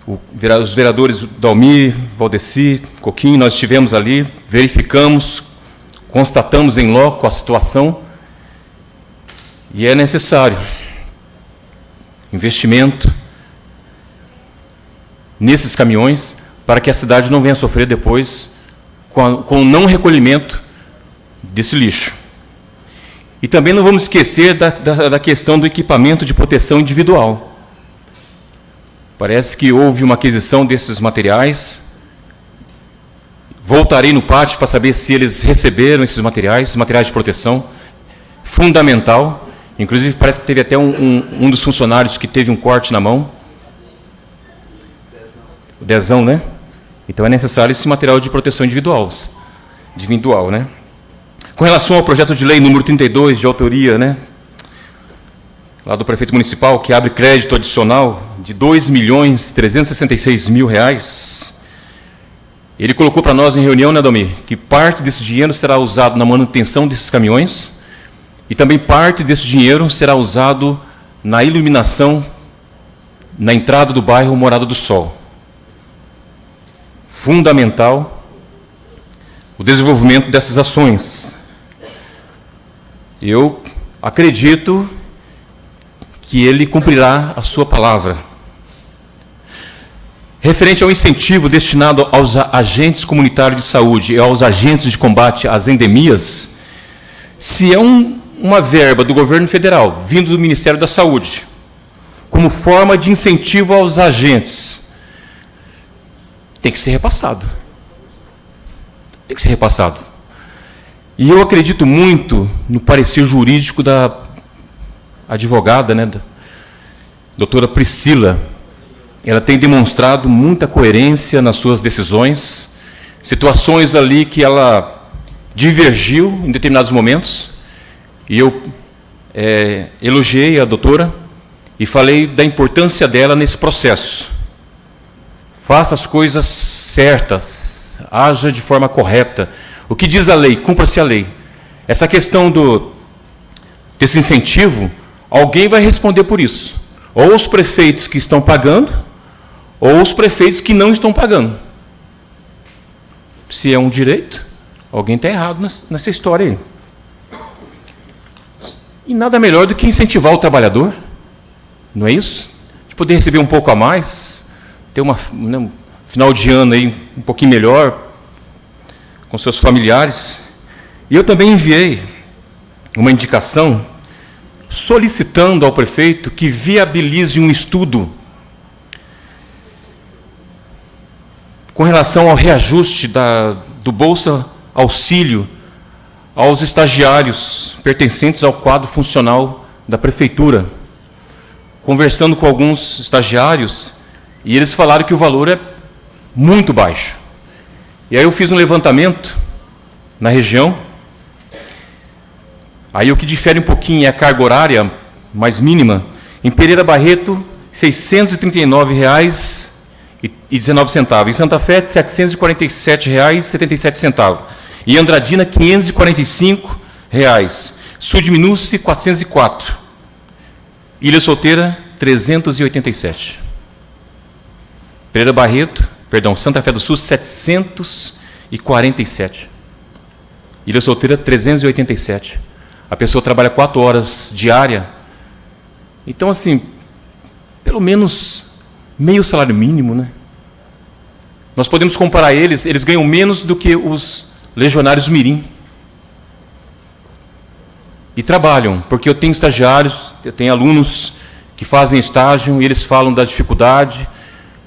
Os vereadores Dalmir, Valdeci, Coquinho, nós estivemos ali, verificamos, constatamos em loco a situação, e é necessário investimento nesses caminhões para que a cidade não venha sofrer depois com o não recolhimento desse lixo. E também não vamos esquecer da questão do equipamento de proteção individual. Parece que houve uma aquisição desses materiais. Voltarei no pátio para saber se eles receberam esses materiais de proteção. Fundamental. Inclusive, parece que teve até um dos funcionários que teve um corte na mão. O Dezão, né? Então é necessário esse material de proteção individual, né? Com relação ao projeto de lei número 32, de autoria, né, lá do prefeito municipal, que abre crédito adicional de R$2.366.000, ele colocou para nós em reunião, né, Dalmir, que parte desse dinheiro será usado na manutenção desses caminhões e também parte desse dinheiro será usado na iluminação na entrada do bairro Morada do Sol. Fundamental o desenvolvimento dessas ações. Eu acredito que ele cumprirá a sua palavra. referente ao incentivo destinado aos agentes comunitários de saúde e aos agentes de combate às endemias, se é uma verba do governo federal, vindo do Ministério da Saúde, como forma de incentivo aos agentes, tem que ser repassado. Tem que ser repassado. E eu acredito muito no parecer jurídico da advogada, né, da doutora Priscila. Ela tem demonstrado muita coerência nas suas decisões, situações ali que ela divergiu em determinados momentos, e eu elogiei a doutora e falei da importância dela nesse processo. Faça as coisas certas, haja de forma correta. O que diz a lei, cumpra-se a lei. Essa questão desse incentivo, alguém vai responder por isso. Ou os prefeitos que estão pagando, ou os prefeitos que não estão pagando. Se é um direito, alguém está errado nessa história aí. E nada melhor do que incentivar o trabalhador, não é isso? De poder receber um pouco a mais, ter um final de ano aí um pouquinho melhor, com seus familiares. E eu também enviei uma indicação solicitando ao prefeito que viabilize um estudo com relação ao reajuste do Bolsa Auxílio aos estagiários pertencentes ao quadro funcional da prefeitura. Conversando com alguns estagiários, e eles falaram que o valor é muito baixo. E aí eu fiz um levantamento na região. Aí o que difere um pouquinho é a carga horária mais mínima. Em Pereira Barreto, R$ 639,19. Em Santa Fé, R$ 747,77. E Andradina, R$ 545. Sul de Minúcia, 404. Ilha Solteira, 387. Pereira Barreto, Santa Fé do Sul, 747. Ilha Solteira, 387. A pessoa trabalha 4 horas diária. Então, assim, pelo menos meio salário mínimo, né? Nós podemos comparar eles ganham menos do que os legionários mirim. E trabalham, porque eu tenho estagiários, eu tenho alunos que fazem estágio e eles falam da dificuldade,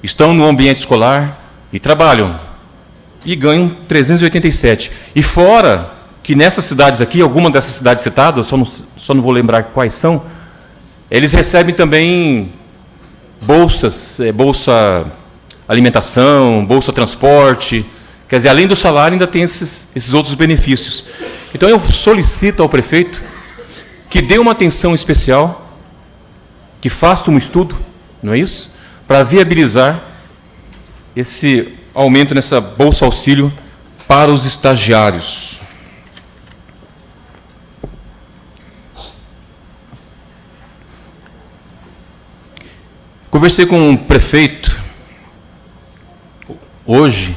estão no ambiente escolar e trabalham. E ganham 387. E fora que nessas cidades aqui, alguma dessas cidades citadas, só não vou lembrar quais são, eles recebem também bolsas, bolsa alimentação, bolsa transporte, quer dizer, além do salário ainda tem esses outros benefícios. Então eu solicito ao prefeito que dê uma atenção especial, que faça um estudo, não é isso? Para viabilizar esse aumento nessa bolsa auxílio para os estagiários. Conversei com um prefeito hoje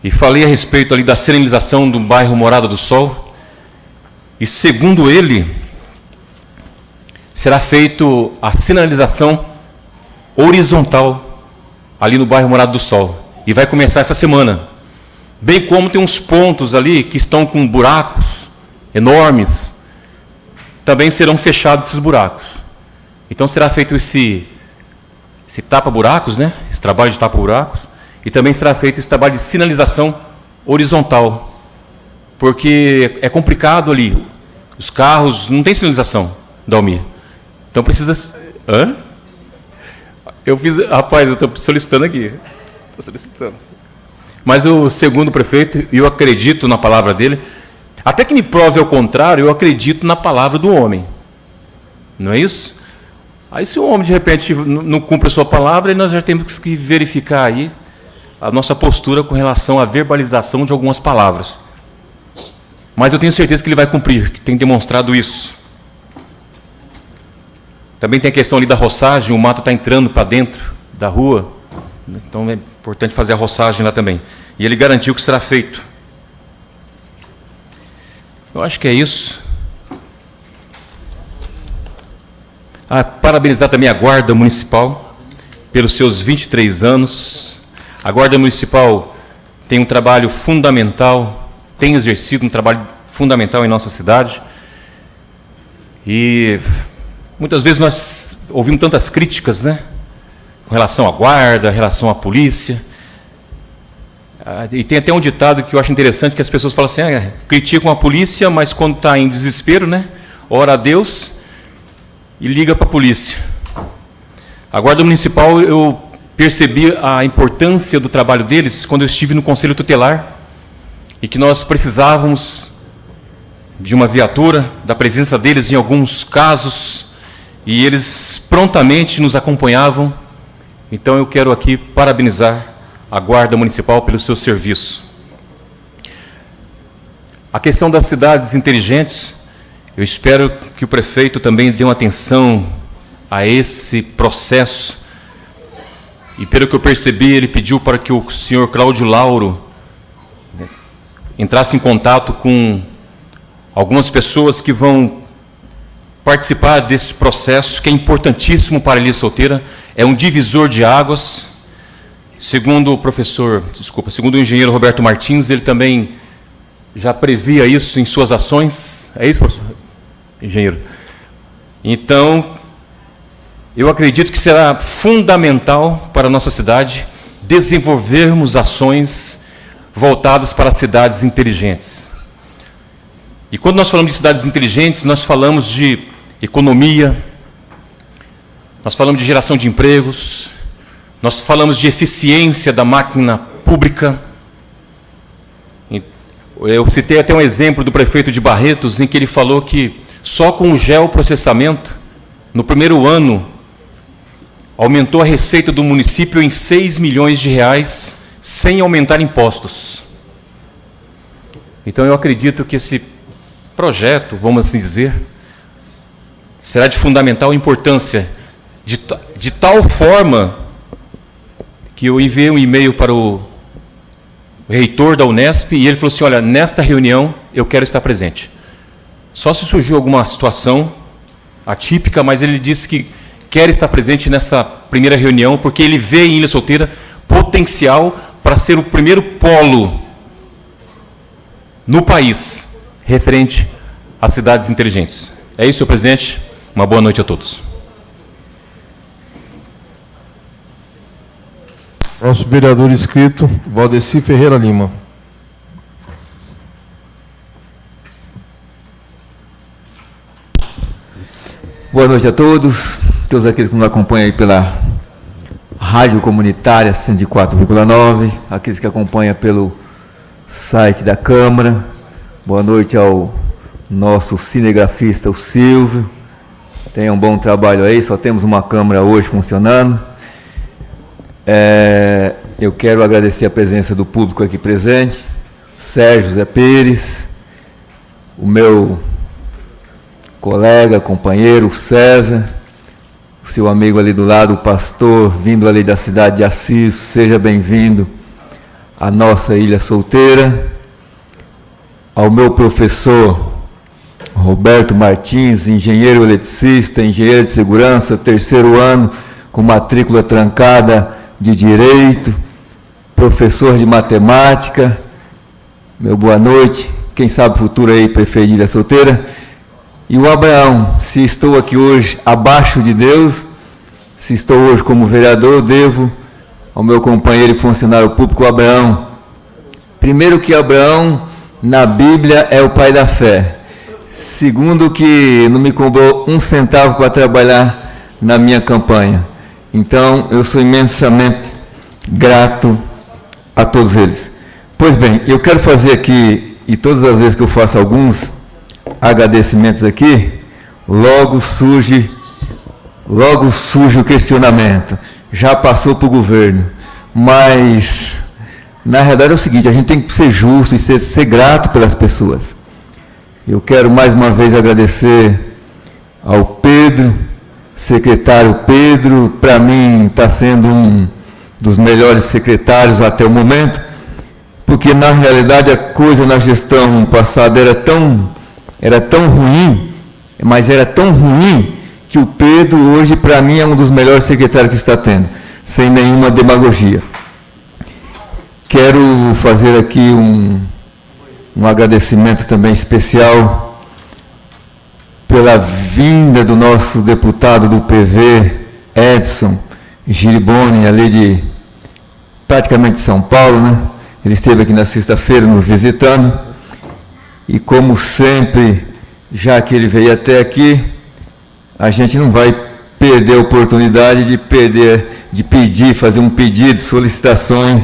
e falei a respeito ali da sinalização do bairro Morada do Sol. E segundo ele, será feito a sinalização horizontal ali no bairro Morada do Sol. E vai começar essa semana. Bem como tem uns pontos ali que estão com buracos enormes, também serão fechados esses buracos. Então será feito esse tapa-buracos, né? Esse trabalho de tapa-buracos, e também será feito esse trabalho de sinalização horizontal, porque é complicado ali, os carros, não tem sinalização, Dalmir. Então precisa... Hã? Eu fiz... Rapaz, eu estou solicitando aqui. Estou solicitando. Mas o segundo prefeito, eu acredito na palavra dele, até que me prove ao contrário, eu acredito na palavra do homem. Não é isso? Aí se o homem, de repente, não cumpre a sua palavra, nós já temos que verificar aí a nossa postura com relação à verbalização de algumas palavras. Mas eu tenho certeza que ele vai cumprir, que tem demonstrado isso. Também tem a questão ali da roçagem, o mato está entrando para dentro da rua, então é importante fazer a roçagem lá também. E ele garantiu que será feito. Eu acho que é isso. Parabenizar também a Guarda Municipal, pelos seus 23 anos. A Guarda Municipal tem um trabalho fundamental, tem exercido um trabalho fundamental em nossa cidade. E muitas vezes nós ouvimos tantas críticas, né? Com relação à guarda, em relação à polícia. E tem até um ditado que eu acho interessante, que as pessoas falam assim, criticam a polícia, mas quando está em desespero, né? Ora a Deus e liga para a polícia. A Guarda Municipal, eu percebi a importância do trabalho deles quando eu estive no Conselho Tutelar e que nós precisávamos de uma viatura, da presença deles em alguns casos, e eles prontamente nos acompanhavam. Então eu quero aqui parabenizar a Guarda Municipal pelo seu serviço. A questão das cidades inteligentes, eu espero que o prefeito também dê uma atenção a esse processo. E pelo que eu percebi, ele pediu para que o senhor Cláudio Lauro entrasse em contato com algumas pessoas que vão participar desse processo, que é importantíssimo para a Ilha Solteira, é um divisor de águas. Segundo o engenheiro Roberto Martins, ele também já previa isso em suas ações. É isso, professor? Engenheiro. Então, eu acredito que será fundamental para a nossa cidade desenvolvermos ações voltadas para cidades inteligentes. E quando nós falamos de cidades inteligentes, nós falamos de economia, nós falamos de geração de empregos, nós falamos de eficiência da máquina pública. Eu citei até um exemplo do prefeito de Barretos, em que ele falou que só com o geoprocessamento, no primeiro ano, aumentou a receita do município em 6 milhões de reais, sem aumentar impostos. Então eu acredito que esse projeto, vamos assim dizer, será de fundamental importância, de tal forma que eu enviei um e-mail para o reitor da Unesp e ele falou assim, olha, nesta reunião eu quero estar presente. Só se surgiu alguma situação atípica, mas ele disse que quer estar presente nessa primeira reunião, porque ele vê em Ilha Solteira potencial para ser o primeiro polo no país referente às cidades inteligentes. É isso, senhor presidente. Uma boa noite a todos. Nosso vereador inscrito, Valdeci Ferreira Lima. Boa noite a todos aqueles que nos acompanham aí pela Rádio Comunitária 104,9, aqueles que acompanham pelo site da Câmara. Boa noite ao nosso cinegrafista, o Silvio. Tenha um bom trabalho aí, só temos uma câmera hoje funcionando. Eu quero agradecer a presença do público aqui presente, Sérgio José Pires, o meu colega, companheiro, César, o seu amigo ali do lado, o pastor, vindo ali da cidade de Assis, seja bem-vindo à nossa Ilha Solteira. Ao meu professor Roberto Martins, engenheiro eletricista, engenheiro de segurança, 3º ano, com matrícula trancada de Direito, professor de Matemática, meu boa noite, quem sabe futuro aí, prefeito de Ilha Solteira. E o Abraão, se estou aqui hoje abaixo de Deus, se estou hoje como vereador, eu devo ao meu companheiro e funcionário público, Abraão. Primeiro que Abraão, na Bíblia, é o pai da fé. Segundo que não me cobrou um centavo para trabalhar na minha campanha. Então, eu sou imensamente grato a todos eles. Pois bem, eu quero fazer aqui, e todas as vezes que eu faço alguns agradecimentos aqui, logo surge o questionamento. Já passou para o governo. Mas, na realidade é o seguinte, a gente tem que ser justo e ser grato pelas pessoas. Eu quero mais uma vez agradecer ao Pedro, secretário Pedro, para mim está sendo um dos melhores secretários até o momento, porque na realidade a coisa na gestão passada era tão ruim, mas era tão ruim que o Pedro hoje para mim é um dos melhores secretários que está tendo. sem nenhuma demagogia. Quero fazer aqui um agradecimento também especial pela vinda do nosso deputado do PV, Edson Giriboni, ali de praticamente São Paulo, né? Ele esteve aqui na sexta-feira nos visitando e, como sempre, já que ele veio até aqui, a gente não vai perder a oportunidade de pedir, fazer um pedido de solicitações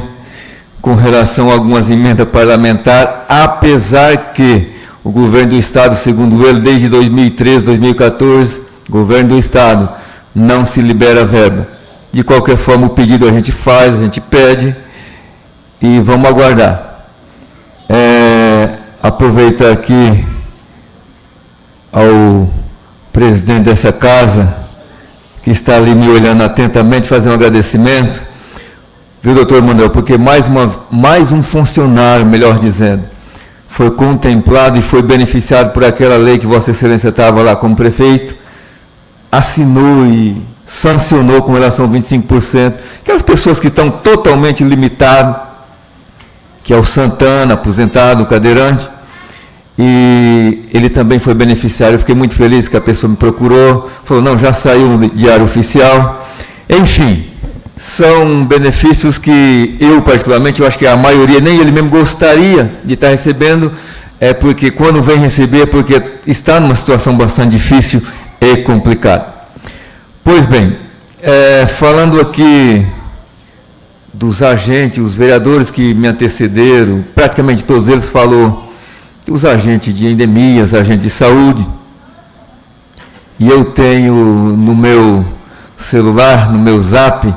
com relação a algumas emendas parlamentares, apesar que o governo do Estado, segundo ele, desde 2013, 2014, o governo do Estado não se libera verba. De qualquer forma, o pedido a gente faz, a gente pede e vamos aguardar. Aproveitar aqui ao presidente dessa casa, que está ali me olhando atentamente, fazer um agradecimento. Viu, doutor Manuel? Porque mais um funcionário, melhor dizendo, foi contemplado e foi beneficiado por aquela lei que Vossa Excelência estava lá como prefeito, assinou e sancionou com relação a 25%. Aquelas pessoas que estão totalmente limitadas, que é o Santana, aposentado, cadeirante, e ele também foi beneficiário. Eu fiquei muito feliz que a pessoa me procurou, falou, não, já saiu no Diário Oficial. Enfim, são benefícios que eu, particularmente, eu acho que a maioria, nem ele mesmo gostaria de estar recebendo, porque quando vem receber, porque está numa situação bastante difícil e complicada. Pois bem, falando aqui dos agentes, os vereadores que me antecederam, praticamente todos eles falou os agentes de endemias, agentes de saúde, e eu tenho no meu celular, no meu zap,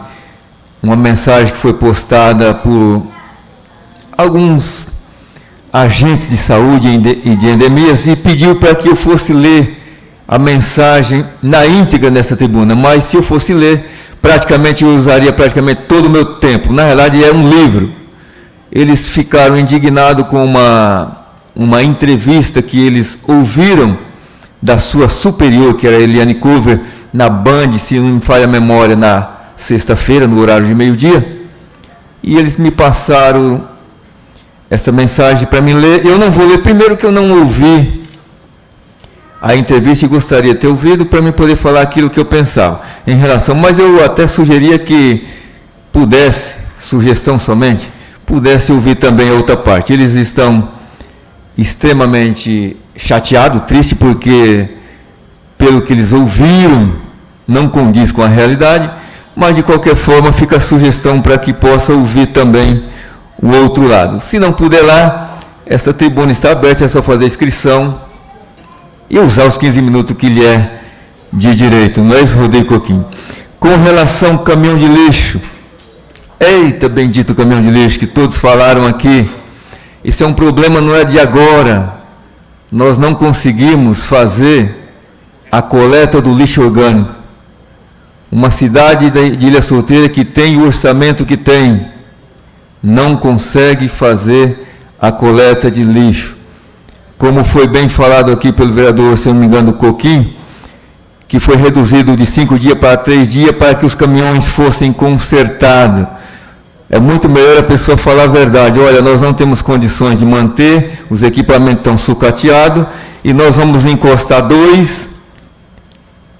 uma mensagem que foi postada por alguns agentes de saúde e de endemias e pediu para que eu fosse ler a mensagem na íntegra nessa tribuna, mas se eu fosse ler, praticamente eu usaria praticamente todo o meu tempo. Na realidade, é um livro. Eles ficaram indignados com uma entrevista que eles ouviram da sua superior, que era a Eliane Cover, na Band, se não me falha a memória, na sexta-feira, no horário de meio-dia, e eles me passaram essa mensagem para mim ler. Eu não vou ler, primeiro que eu não ouvi a entrevista e gostaria de ter ouvido para mim poder falar aquilo que eu pensava em relação, mas eu até sugeria que pudesse, sugestão somente, pudesse ouvir também a outra parte. Eles estão extremamente chateados, tristes, porque pelo que eles ouviram não condiz com a realidade, mas de qualquer forma fica a sugestão para que possa ouvir também o outro lado. Se não puder lá, essa tribuna está aberta, é só fazer a inscrição e usar os 15 minutos que lhe é de direito, não é isso, Rodrigo Coquinho? Com relação ao caminhão de lixo, eita, bendito caminhão de lixo, que todos falaram aqui, isso é um problema, não é de agora. Nós não conseguimos fazer a coleta do lixo orgânico. Uma cidade de Ilha Solteira que tem o orçamento que tem, não consegue fazer a coleta de lixo. Como foi bem falado aqui pelo vereador, se não me engano, Coquinho, que foi reduzido de 5 dias para 3 dias para que os caminhões fossem consertados. É muito melhor a pessoa falar a verdade. Olha, nós não temos condições de manter, os equipamentos estão sucateados, e nós vamos encostar 2,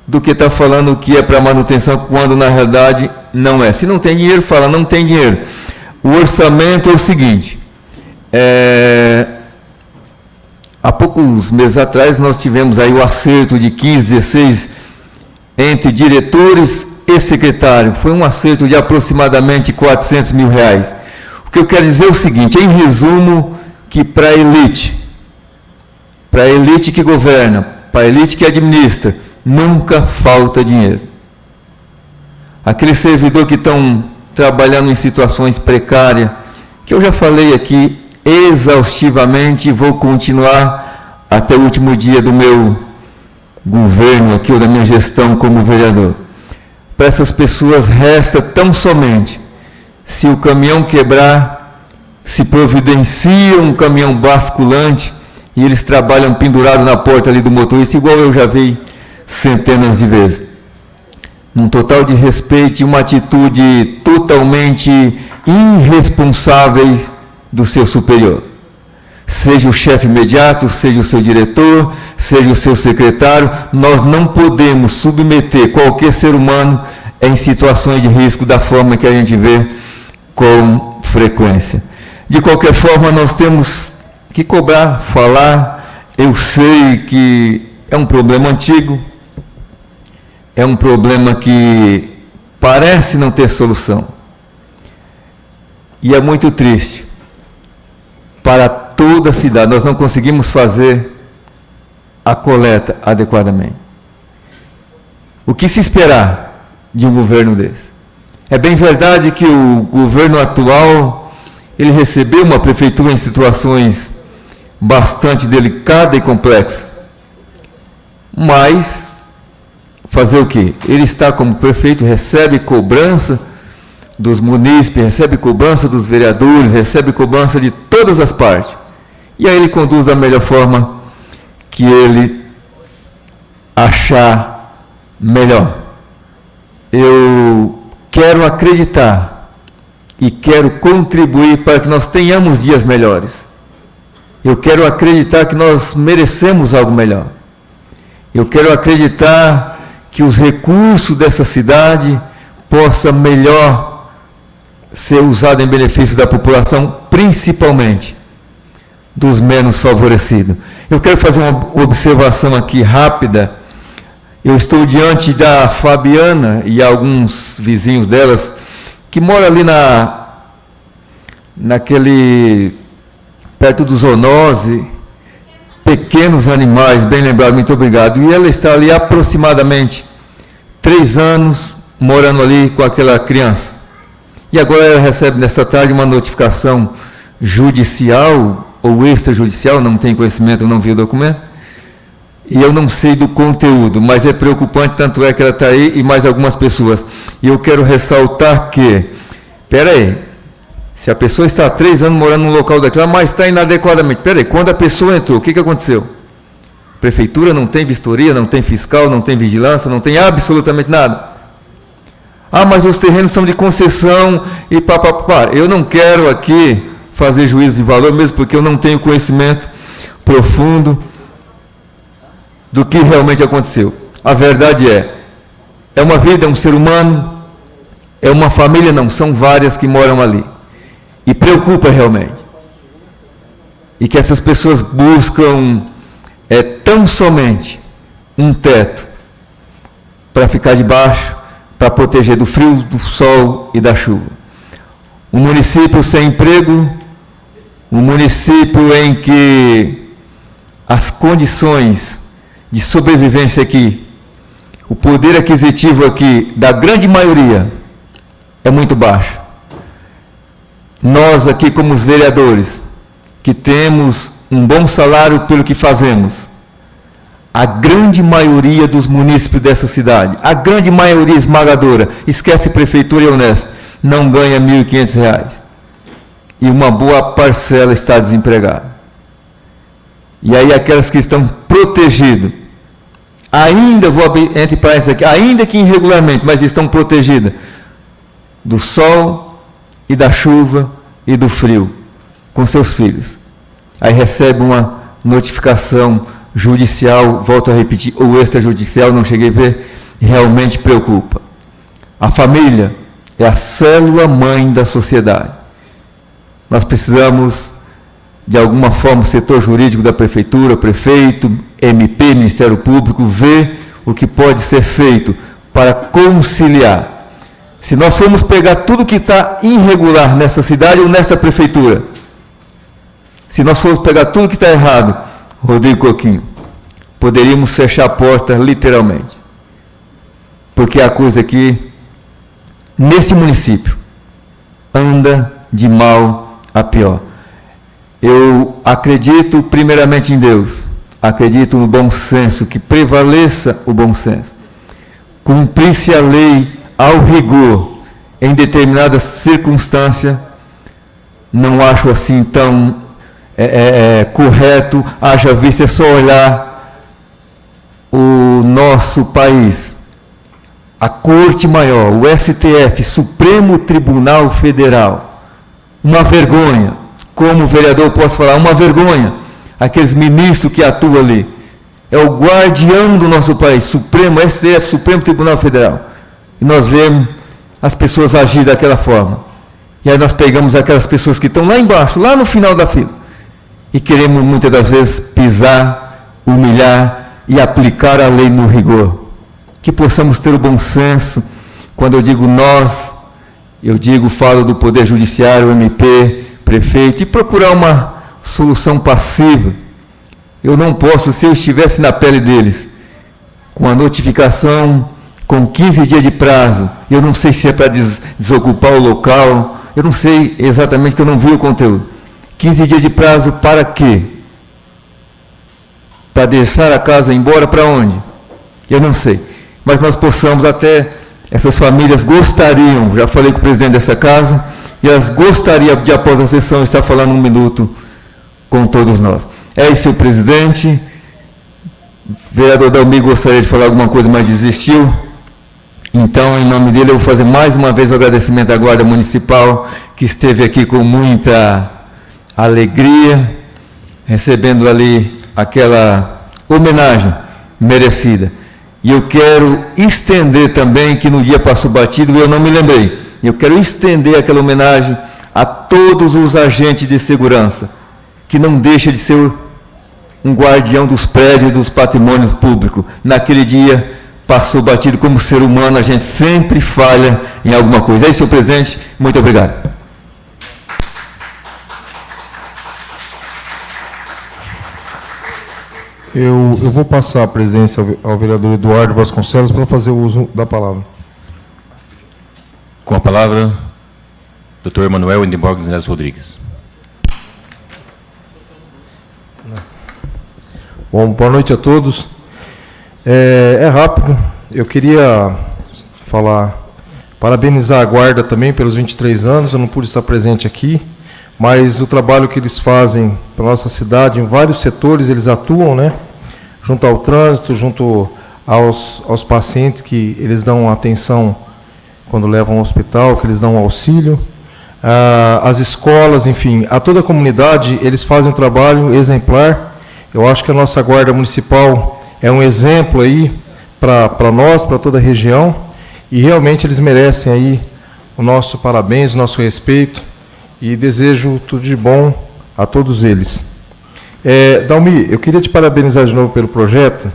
do que está falando que é para manutenção, quando na realidade não é. Se não tem dinheiro, fala, não tem dinheiro. O orçamento é o seguinte, há poucos meses atrás nós tivemos aí o acerto de 15, 16 entre diretores e secretário. Foi um acerto de aproximadamente R$400 mil. O que eu quero dizer é o seguinte, em resumo, que para a elite que governa, para a elite que administra, nunca falta dinheiro. Aqueles servidores que estão trabalhando em situações precárias, que eu já falei aqui exaustivamente e vou continuar até o último dia do meu governo aqui, ou da minha gestão como vereador. Para essas pessoas resta tão somente, se o caminhão quebrar, se providencia um caminhão basculante e eles trabalham pendurados na porta ali do motorista, igual eu já vi centenas de vezes. num total desrespeito e uma atitude totalmente irresponsável do seu superior. Seja o chefe imediato, seja o seu diretor, seja o seu secretário, nós não podemos submeter qualquer ser humano em situações de risco da forma que a gente vê com frequência. De qualquer forma, nós temos que cobrar, falar. Eu sei que é um problema antigo, é um problema que parece não ter solução. E é muito triste. Para toda a cidade, nós não conseguimos fazer a coleta adequadamente. O que se esperar de um governo desse? É bem verdade que o governo atual, ele recebeu uma prefeitura em situações bastante delicada e complexa. Mas, fazer o quê? Ele está como prefeito, recebe cobrança dos munícipes, recebe cobrança dos vereadores, recebe cobrança de todas as partes. E aí ele conduz da melhor forma que ele achar melhor. Eu quero acreditar e quero contribuir para que nós tenhamos dias melhores. Eu quero acreditar que nós merecemos algo melhor. Eu quero acreditar que os recursos dessa cidade possam melhor ser usados em benefício da população, principalmente dos menos favorecidos. Eu quero fazer uma observação aqui rápida. Eu estou diante da Fabiana e alguns vizinhos delas, que moram ali perto do zoonose, pequenos animais, bem lembrado, muito obrigado. E ela está ali aproximadamente 3 anos, morando ali com aquela criança. E agora ela recebe nessa tarde uma notificação judicial ou extrajudicial, não tenho conhecimento, não vi o documento, e eu não sei do conteúdo, mas é preocupante, tanto é que ela está aí e mais algumas pessoas. E eu quero ressaltar que, espera aí, se a pessoa está há 3 anos morando num local daquela, mas está inadequadamente, espera aí, quando a pessoa entrou, o que aconteceu? Prefeitura não tem vistoria, não tem fiscal, não tem vigilância, não tem absolutamente nada. Ah, mas os terrenos são de concessão e papapá. Eu não quero aqui fazer juízo de valor, mesmo porque eu não tenho conhecimento profundo do que realmente aconteceu. A verdade é uma vida, é um ser humano, é uma família, não, são várias que moram ali. E preocupa realmente. E que essas pessoas buscam tão somente um teto para ficar debaixo, para proteger do frio, do sol e da chuva. Um município sem emprego, um município em que as condições de sobrevivência aqui, o poder aquisitivo aqui, da grande maioria, é muito baixo. Nós aqui, como os vereadores, que temos um bom salário pelo que fazemos, a grande maioria dos munícipes dessa cidade, a grande maioria esmagadora, esquece prefeitura e Unesp, não ganha R$ 1.500. E uma boa parcela está desempregada. E aí aquelas que estão protegidas, ainda, vou abrir entre parênteses aqui, ainda que irregularmente, mas estão protegidas do sol e da chuva e do frio, com seus filhos. Aí recebe uma notificação judicial, volto a repetir, ou extrajudicial, não cheguei a ver, realmente preocupa. A família é a célula mãe da sociedade. Nós precisamos, de alguma forma, o setor jurídico da prefeitura, prefeito, MP, Ministério Público, ver o que pode ser feito para conciliar. Se nós formos pegar tudo que está irregular nessa cidade ou nesta prefeitura, se nós formos pegar tudo que está errado, Rodrigo Coquinho, poderíamos fechar a porta literalmente. Porque a coisa aqui, nesse município, anda de mal a pior. Eu acredito primeiramente em Deus, acredito no bom senso, que prevaleça o bom senso. Cumprir-se a lei ao rigor, em determinadas circunstâncias, não acho assim tão correto, haja vista, é só olhar o nosso país, a Corte Maior, o STF, Supremo Tribunal Federal. Uma vergonha. Como vereador posso falar, uma vergonha. Aqueles ministros que atuam ali. É o guardião do nosso país, Supremo, STF, Supremo Tribunal Federal. E nós vemos as pessoas agir daquela forma. E aí nós pegamos aquelas pessoas que estão lá embaixo, lá no final da fila, e queremos muitas das vezes pisar, humilhar e aplicar a lei no rigor. Que possamos ter o bom senso. Quando eu digo nós, falo do Poder Judiciário, MP, prefeito, e procurar uma solução passiva. Eu não posso, se eu estivesse na pele deles, com a notificação, com 15 dias de prazo, eu não sei se é para desocupar o local, eu não sei exatamente, que eu não vi o conteúdo. 15 dias de prazo para quê? Para deixar a casa embora para onde? Eu não sei. Mas nós possamos até, essas famílias gostariam, já falei com o presidente dessa casa, e elas gostariam de, após a sessão, estar falando 1 minuto com todos nós. É isso, senhor presidente. O vereador Dalmi gostaria de falar alguma coisa, mas desistiu. Então, em nome dele, eu vou fazer mais uma vez o agradecimento à Guarda Municipal, que esteve aqui com muita alegria, recebendo ali aquela homenagem merecida. E eu quero estender também, que no dia passou batido e eu não me lembrei, eu quero estender aquela homenagem a todos os agentes de segurança, que não deixa de ser um guardião dos prédios e dos patrimônios públicos. Naquele dia passou batido. Como ser humano, a gente sempre falha em alguma coisa. É isso, senhor presidente. Muito obrigado. Eu vou passar a presidência ao vereador Eduardo Vasconcelos para fazer o uso da palavra. Com a palavra, Dr. Emanuel Indeborg Neves Rodrigues. Bom, boa noite a todos. É rápido. Eu queria parabenizar a Guarda também pelos 23 anos. Eu não pude estar presente aqui, mas o trabalho que eles fazem para a nossa cidade, em vários setores, eles atuam, né? Junto ao trânsito, junto aos pacientes, que eles dão atenção quando levam ao hospital, que eles dão auxílio. As escolas, enfim, a toda a comunidade, eles fazem um trabalho exemplar. Eu acho que a nossa Guarda Municipal é um exemplo aí para nós, para toda a região, e realmente eles merecem aí o nosso parabéns, o nosso respeito, e desejo tudo de bom a todos eles. Dalmi, eu queria te parabenizar de novo pelo projeto,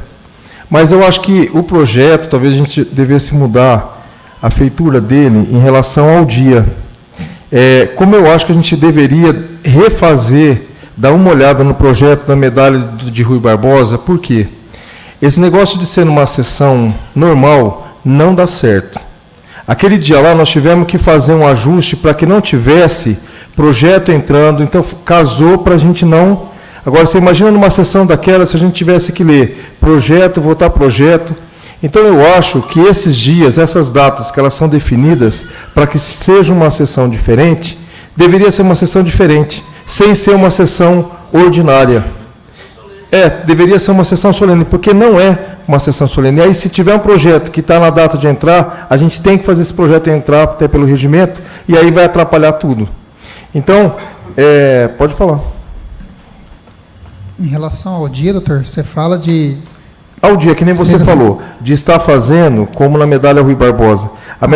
mas eu acho que o projeto, talvez a gente devesse mudar a feitura dele em relação ao dia. Como eu acho que a gente deveria refazer, dar uma olhada no projeto da medalha de Rui Barbosa. Por quê? Esse negócio de ser numa sessão normal não dá certo. Aquele dia lá nós tivemos que fazer um ajuste para que não tivesse projeto entrando, então casou para a gente não... Agora, você imagina numa sessão daquela, se a gente tivesse que ler projeto, votar projeto. Então, eu acho que esses dias, essas datas, que elas são definidas para que seja uma sessão diferente, deveria ser uma sessão diferente, sem ser uma sessão ordinária. Deveria ser uma sessão solene, porque não é uma sessão solene. E aí, se tiver um projeto que está na data de entrar, a gente tem que fazer esse projeto entrar até pelo regimento, e aí vai atrapalhar tudo. Então, pode falar. Em relação ao dia, doutor, você fala de... Ao dia, que nem você falou, de estar fazendo como na medalha Rui Barbosa. A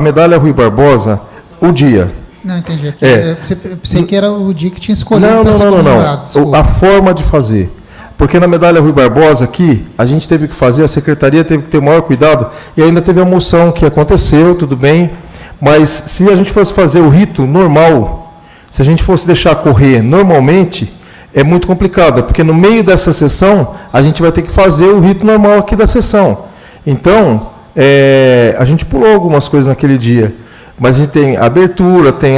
medalha Rui Barbosa, o dia... Não, entendi. Eu pensei que era o dia que tinha escolhido para ser comemorado. Não. A forma de fazer. Porque na medalha Rui Barbosa aqui, a gente teve que fazer, a secretaria teve que ter o maior cuidado, e ainda teve a moção que aconteceu, tudo bem, mas se a gente fosse fazer o rito normal, se a gente fosse deixar correr normalmente, é muito complicado, porque no meio dessa sessão, a gente vai ter que fazer o rito normal aqui da sessão. Então, a gente pulou algumas coisas naquele dia. Mas a gente tem a abertura, tem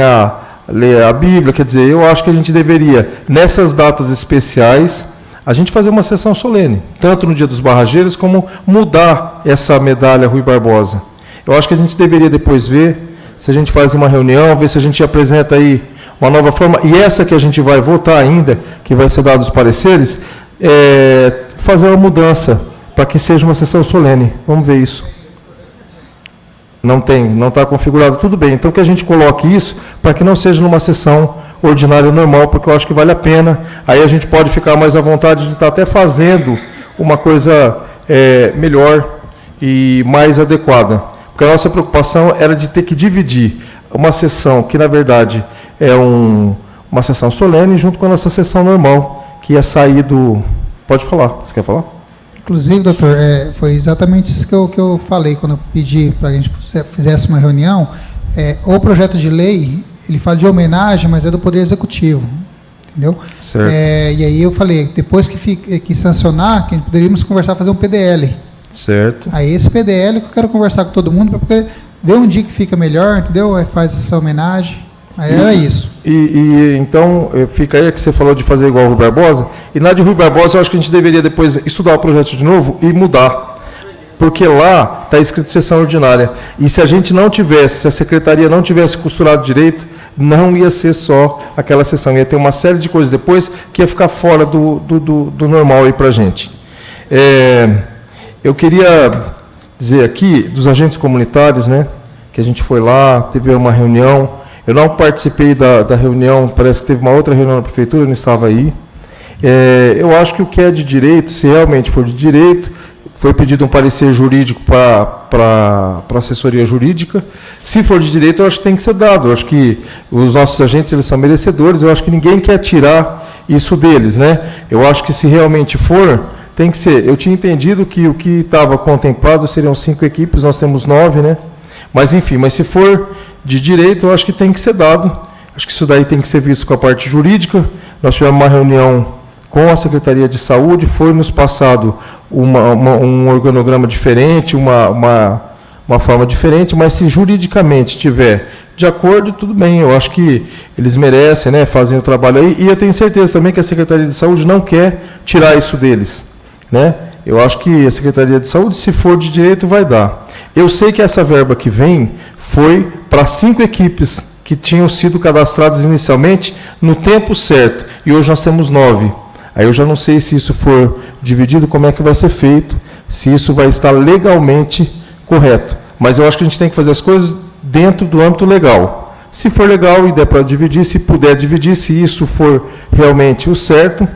ler a Bíblia, quer dizer, eu acho que a gente deveria, nessas datas especiais, a gente fazer uma sessão solene, tanto no Dia dos Barrageiros, como mudar essa medalha Rui Barbosa. Eu acho que a gente deveria depois ver se a gente faz uma reunião, ver se a gente apresenta aí uma nova forma, e essa que a gente vai votar ainda, que vai ser dados os pareceres, fazer uma mudança, para que seja uma sessão solene. Vamos ver isso. Não tem, não está configurado, tudo bem. Então que a gente coloque isso para que não seja numa sessão ordinária normal, porque eu acho que vale a pena. Aí a gente pode ficar mais à vontade de estar até fazendo uma coisa melhor e mais adequada. Porque a nossa preocupação era de ter que dividir uma sessão que, na verdade, é uma sessão solene junto com a nossa sessão normal, que ia sair do... Pode falar, você quer falar? Inclusive, doutor, foi exatamente isso que eu falei quando eu pedi para a gente fizesse uma reunião. O projeto de lei, ele fala de homenagem, mas é do Poder Executivo, entendeu? Certo. E aí eu falei, depois que sancionar, que poderíamos conversar, fazer um PDL. Certo. Aí esse PDL que eu quero conversar com todo mundo, para ver um dia que fica melhor, entendeu? Aí faz essa homenagem. Aí era isso. Então, fica aí que você falou de fazer igual o Rui Barbosa. E na de Rui Barbosa, eu acho que a gente deveria depois estudar o projeto de novo e mudar. Porque lá está escrito sessão ordinária. E se a gente não tivesse, se a secretaria não tivesse costurado direito, não ia ser só aquela sessão. Ia ter uma série de coisas depois que ia ficar fora do normal aí para a gente. Eu queria dizer aqui dos agentes comunitários, né, que a gente foi lá, teve uma reunião. Eu não participei da reunião, parece que teve uma outra reunião na prefeitura, eu não estava aí. Eu acho que o que é de direito, se realmente for de direito, foi pedido um parecer jurídico para a assessoria jurídica. Se for de direito, eu acho que tem que ser dado. Eu acho que os nossos agentes, eles são merecedores, eu acho que ninguém quer tirar isso deles, né? Eu acho que se realmente for, tem que ser. Eu tinha entendido que o que estava contemplado seriam 5 equipes, nós temos 9, né? Mas, enfim, mas se for de direito, eu acho que tem que ser dado. Acho que isso daí tem que ser visto com a parte jurídica. Nós tivemos uma reunião com a Secretaria de Saúde, foi nos passado um organograma diferente, uma forma diferente, mas se juridicamente estiver de acordo, tudo bem. Eu acho que eles merecem, né, fazem o trabalho aí, e eu tenho certeza também que a Secretaria de Saúde não quer tirar isso deles, né? Eu acho que a Secretaria de Saúde, se for de direito, vai dar. Eu sei que essa verba que vem foi para 5 equipes que tinham sido cadastradas inicialmente no tempo certo, e hoje nós temos 9. Aí eu já não sei se isso for dividido, como é que vai ser feito, se isso vai estar legalmente correto. Mas eu acho que a gente tem que fazer as coisas dentro do âmbito legal. Se for legal e der para dividir, se puder dividir, se isso for realmente o certo,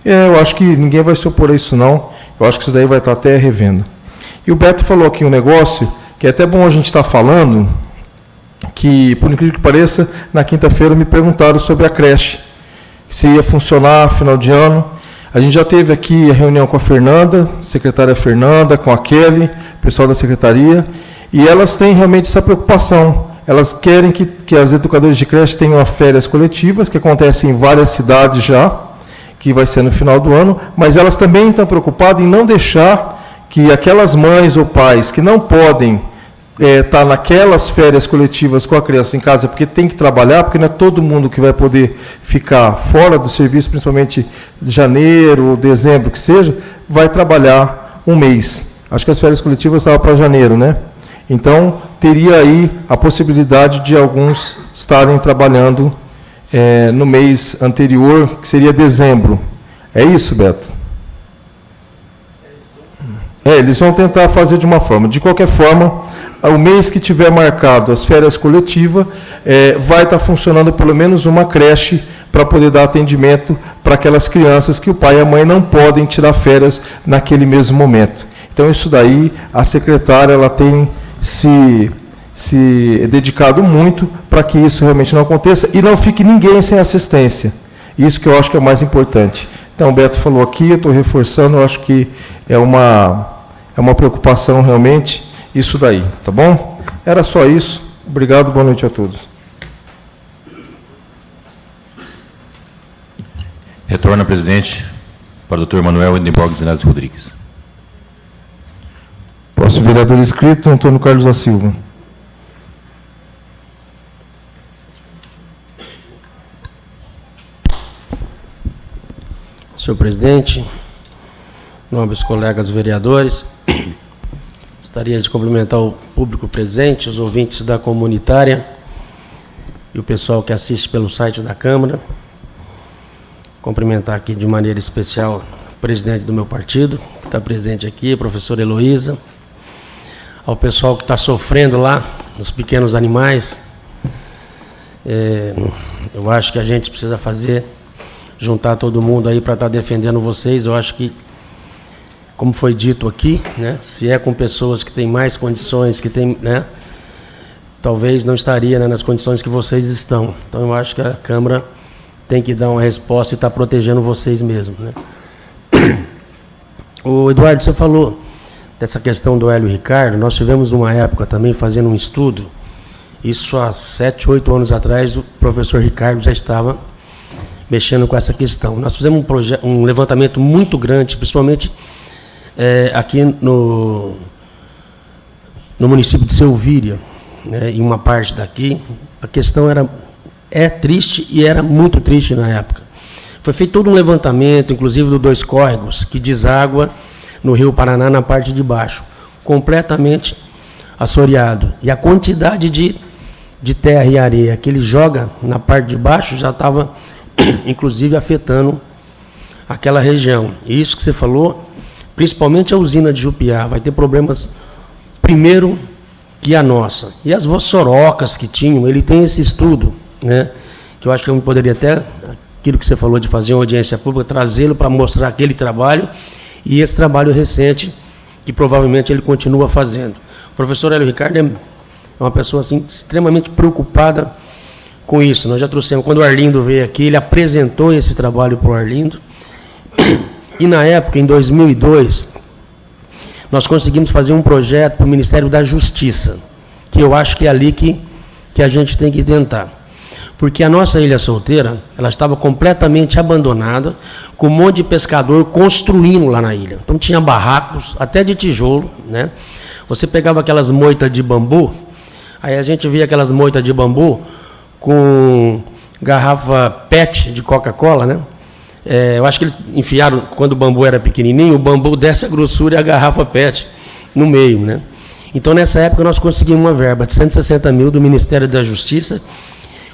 eu acho que ninguém vai se opor a isso não. Eu acho que isso daí vai estar até revendo. E o Beto falou aqui um negócio, que é até bom a gente estar falando, que, por incrível que pareça, na quinta-feira me perguntaram sobre a creche, se ia funcionar final de ano. A gente já teve aqui a reunião com a Fernanda, secretária Fernanda, com a Kelly, pessoal da secretaria, e elas têm realmente essa preocupação. Elas querem que as educadoras de creche tenham férias coletivas, que acontecem em várias cidades já, que vai ser no final do ano, mas elas também estão preocupadas em não deixar que aquelas mães ou pais que não podem estar naquelas férias coletivas com a criança em casa, porque tem que trabalhar, porque não é todo mundo que vai poder ficar fora do serviço, principalmente de janeiro ou dezembro, que seja, vai trabalhar um mês. Acho que as férias coletivas estavam para janeiro, né? Então, teria aí a possibilidade de alguns estarem trabalhando no mês anterior, que seria dezembro. É isso, Beto? Eles vão tentar fazer de uma forma. De qualquer forma, o mês que tiver marcado as férias coletivas, vai estar funcionando pelo menos uma creche para poder dar atendimento para aquelas crianças que o pai e a mãe não podem tirar férias naquele mesmo momento. Então, isso daí, a secretária ela tem se dedicado muito para que isso realmente não aconteça e não fique ninguém sem assistência. Isso que eu acho que é o mais importante. Então, o Beto falou aqui, eu estou reforçando, eu acho que é uma preocupação realmente isso daí, tá bom? Era só isso. Obrigado, boa noite a todos. Retorna, presidente, para o doutor Manuel Edenborg Zinazzi Rodrigues. Próximo vereador inscrito, Antônio Carlos da Silva. Senhor presidente, nobres colegas vereadores, gostaria de cumprimentar o público presente, os ouvintes da comunitária e o pessoal que assiste pelo site da Câmara. Cumprimentar aqui de maneira especial o presidente do meu partido, que está presente aqui, a professora Heloísa, ao pessoal que está sofrendo lá, os pequenos animais. Eu acho que a gente precisa juntar todo mundo aí para estar defendendo vocês. Eu acho que, como foi dito aqui, né, se é com pessoas que têm mais condições, que têm, né, talvez não estaria, né, nas condições que vocês estão. Então eu acho que a Câmara tem que dar uma resposta e estar protegendo vocês mesmo, né. O Eduardo, você falou dessa questão do Hélio Ricardo. Nós tivemos uma época também fazendo um estudo, isso há 7, 8 anos atrás, o professor Ricardo já estava mexendo com essa questão. Nós fizemos um levantamento muito grande, principalmente aqui no município de Selvíria, né, em uma parte daqui. A questão é triste e era muito triste na época. Foi feito todo um levantamento, inclusive dos 2 córregos, que deságua no Rio Paraná, na parte de baixo, completamente assoreado. E a quantidade de terra e areia que ele joga na parte de baixo já estava, inclusive, afetando aquela região. E isso que você falou, principalmente a usina de Jupiá, vai ter problemas, primeiro, que a nossa. E as Vossorocas que tinham, ele tem esse estudo, né, que eu acho que eu poderia até, aquilo que você falou de fazer uma audiência pública, trazê-lo para mostrar aquele trabalho e esse trabalho recente, que provavelmente ele continua fazendo. O professor Hélio Ricardo é uma pessoa assim, extremamente preocupada com isso. Nós já trouxemos, quando o Arlindo veio aqui, ele apresentou esse trabalho para o Arlindo, e na época, em 2002, nós conseguimos fazer um projeto para o Ministério da Justiça, que eu acho que é ali que a gente tem que tentar. Porque a nossa Ilha Solteira, ela estava completamente abandonada, com um monte de pescador construindo lá na ilha. Então tinha barracos, até de tijolo, né? Você pegava aquelas moitas de bambu, aí a gente via aquelas moitas de bambu com garrafa PET de Coca-Cola, né? Eu acho que eles enfiaram, quando o bambu era pequenininho, o bambu dessa grossura e a garrafa PET no meio, né? Então, nessa época, nós conseguimos uma verba de 160 mil do Ministério da Justiça,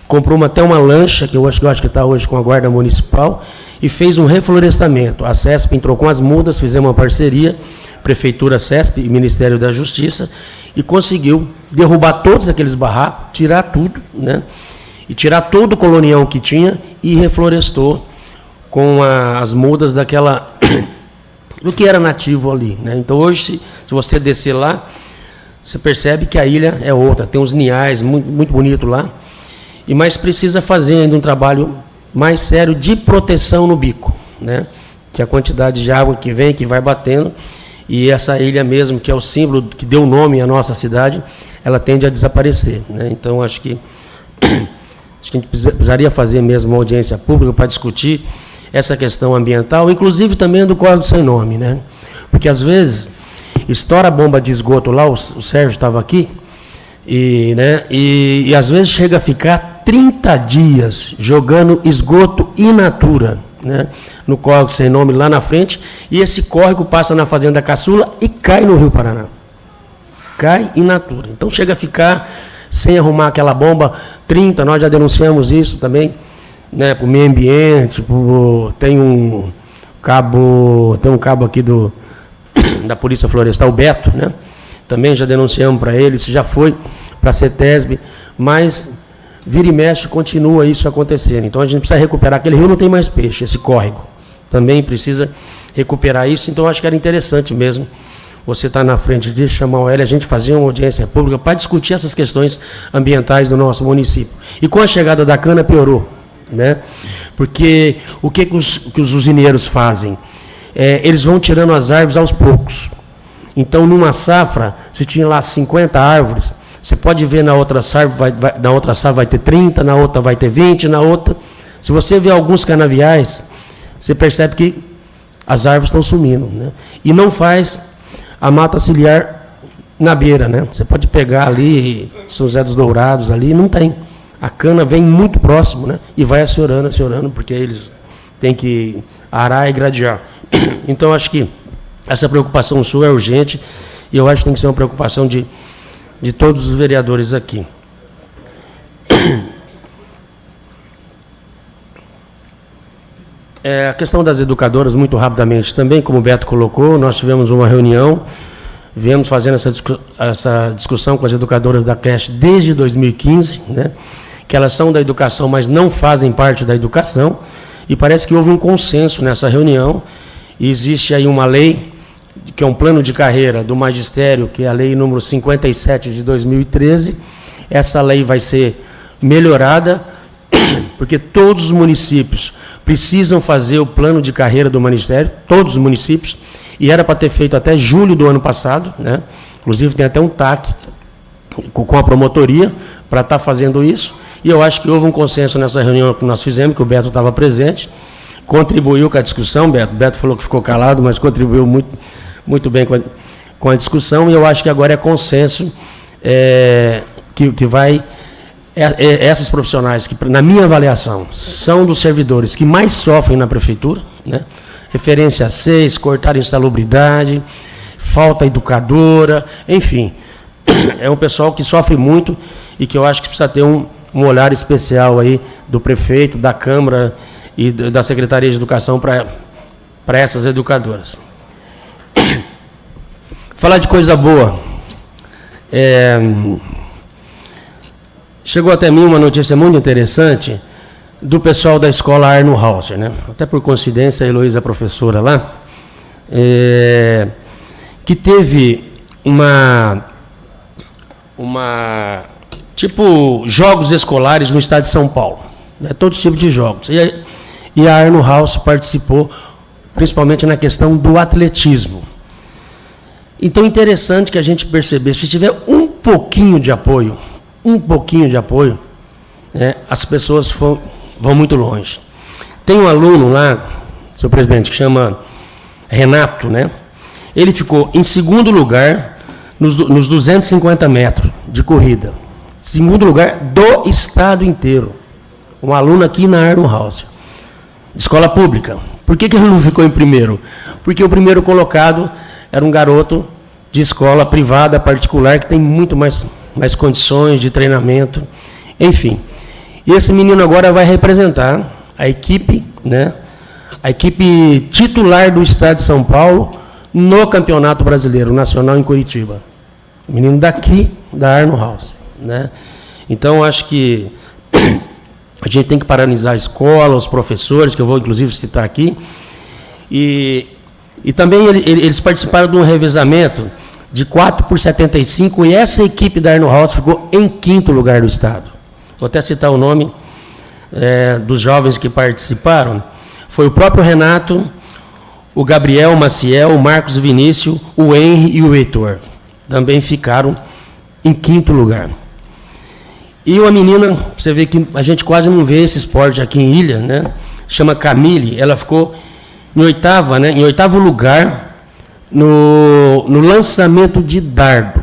comprou até uma lancha, que eu acho que está hoje com a Guarda Municipal, e fez um reflorestamento. A CESP entrou com as mudas, fizemos uma parceria, Prefeitura, CESP e Ministério da Justiça, e conseguiu derrubar todos aqueles barracos, tirar tudo, né? E tirar todo o colonial que tinha e reflorestou com as mudas daquela do que era nativo ali, né? Então hoje, se você descer lá, você percebe que a ilha é outra, tem uns niais muito, muito bonito lá, mas precisa fazer ainda um trabalho mais sério de proteção no bico, né? Que a quantidade de água que vem, que vai batendo, e essa ilha mesmo, que é o símbolo que deu nome à nossa cidade, ela tende a desaparecer, né? Então acho que a gente precisaria fazer mesmo uma audiência pública para discutir essa questão ambiental, inclusive também do Córrego Sem Nome, né? Porque às vezes estoura a bomba de esgoto lá, o Sérgio estava aqui, e às vezes chega a ficar 30 dias jogando esgoto in natura, né, no Córrego Sem Nome lá na frente, e esse córrego passa na Fazenda Caçula e cai no Rio Paraná. Cai in natura. Então chega a ficar sem arrumar aquela bomba 30, nós já denunciamos isso também, né, para o meio ambiente, tem um cabo aqui da Polícia Florestal, o Beto, né? Também já denunciamos para ele, isso já foi para a CETESB, mas vira e mexe, continua isso acontecendo. Então a gente precisa recuperar, aquele rio não tem mais peixe, esse córrego também precisa recuperar isso. Então acho que era interessante mesmo você estar na frente disso, chamar o Hélio, a gente fazer uma audiência pública para discutir essas questões ambientais do nosso município. E com a chegada da cana piorou, né? Porque o que os usineiros fazem? Eles vão tirando as árvores aos poucos. Então, numa safra, se tinha lá 50 árvores, você pode ver na outra safra, na outra safra vai ter 30, na outra vai ter 20, na outra... Se você vê alguns canaviais, você percebe que as árvores estão sumindo, né? E não faz a mata ciliar na beira, né? Você pode pegar ali, São José dos Dourados, ali, não tem. A cana vem muito próximo, né? E vai aciorando, porque eles têm que arar e gradear. Então, acho que essa preocupação sua é urgente, e eu acho que tem que ser uma preocupação de todos os vereadores aqui. A questão das educadoras, muito rapidamente também, como o Beto colocou, nós tivemos uma reunião viemos fazendo essa discussão com as educadoras da creche desde 2015, né, que elas são da educação, mas não fazem parte da educação, e parece que houve um consenso nessa reunião, e existe aí uma lei, que é um plano de carreira do magistério, que é a lei número 57 de 2013, essa lei vai ser melhorada, porque todos os municípios precisam fazer o plano de carreira do magistério, todos os municípios, e era para ter feito até julho do ano passado, né? Inclusive tem até um TAC com a promotoria para estar fazendo isso, e eu acho que houve um consenso nessa reunião que nós fizemos, que o Beto estava presente, contribuiu com a discussão, Beto falou que ficou calado, mas contribuiu muito bem com a discussão, e eu acho que agora é consenso que vai... essas profissionais que, na minha avaliação, são dos servidores que mais sofrem na prefeitura, né? Referência 6, cortar insalubridade, falta educadora, enfim, é um pessoal que sofre muito e que eu acho que precisa ter um olhar especial aí do prefeito, da Câmara e da Secretaria de Educação para essas educadoras. Falar de coisa boa. Chegou até mim uma notícia muito interessante do pessoal da escola Arno Hauser, né? Até por coincidência, a Heloísa, a professora lá, que teve tipo, jogos escolares no estado de São Paulo, né? Todo tipo de jogos. E a Arno Hauser participou, principalmente na questão do atletismo. Então, interessante que a gente perceber, se tiver um pouquinho de apoio, né, as pessoas vão muito longe. Tem um aluno lá, seu presidente, que chama Renato, né? Ele ficou em segundo lugar nos 250 metros de corrida. Segundo lugar do estado inteiro. Um aluno aqui na Arno Hauser, escola pública. Por que ele não ficou em primeiro? Porque o primeiro colocado era um garoto de escola privada, particular, que tem muito mais condições de treinamento, enfim. E esse menino agora vai representar a equipe, né, a equipe titular do estado de São Paulo no Campeonato Brasileiro Nacional em Curitiba. Menino daqui, da Arno Hauser, né? Então, acho que a gente tem que parabenizar a escola, os professores, que eu vou, inclusive, citar aqui. E também eles participaram de um revezamento de 4x75, e essa equipe da Arno Hauser ficou em 5º lugar do estado. Vou até citar o nome dos jovens que participaram. Foi o próprio Renato, o Gabriel, o Maciel, o Marcos Vinícius, o Henry e o Heitor. Também ficaram em 5º lugar. E uma menina, você vê que a gente quase não vê esse esporte aqui em Ilha, né? Chama Camille, ela ficou em 8º, né? Em 8º lugar no lançamento de dardo.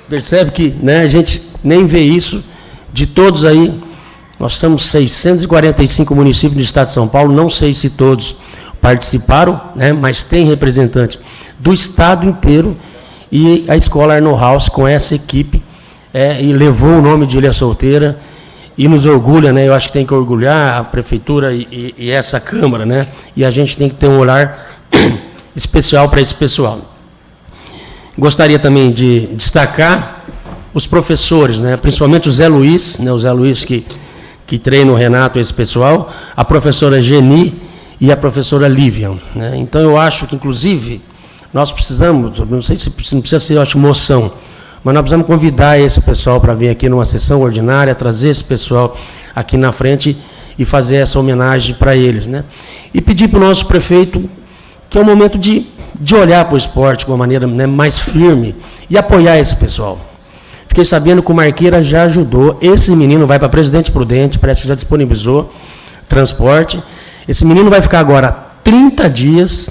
Percebe que, né, a gente nem vê isso. De todos aí, nós somos 645 municípios do estado de São Paulo, não sei se todos participaram, né, mas tem representante do estado inteiro, e a escola Arno Hauser com essa equipe e levou o nome de Ilha Solteira e nos orgulha, né? Eu acho que tem que orgulhar a prefeitura e essa Câmara, né? E a gente tem que ter um olhar especial para esse pessoal. Gostaria também de destacar os professores, né? Principalmente o Zé Luiz, né? O Zé Luiz que treina o Renato, esse pessoal, a professora Geni e a professora Lívia, né? Então, eu acho que, inclusive, nós precisamos, não sei se não precisa ser, eu acho, moção, mas nós precisamos convidar esse pessoal para vir aqui numa sessão ordinária, trazer esse pessoal aqui na frente e fazer essa homenagem para eles, né? E pedir para o nosso prefeito que é o momento de olhar para o esporte de uma maneira, né, mais firme e apoiar esse pessoal. Fiquei sabendo que o Marqueira já ajudou, esse menino vai para Presidente Prudente, parece que já disponibilizou transporte. Esse menino vai ficar agora 30 dias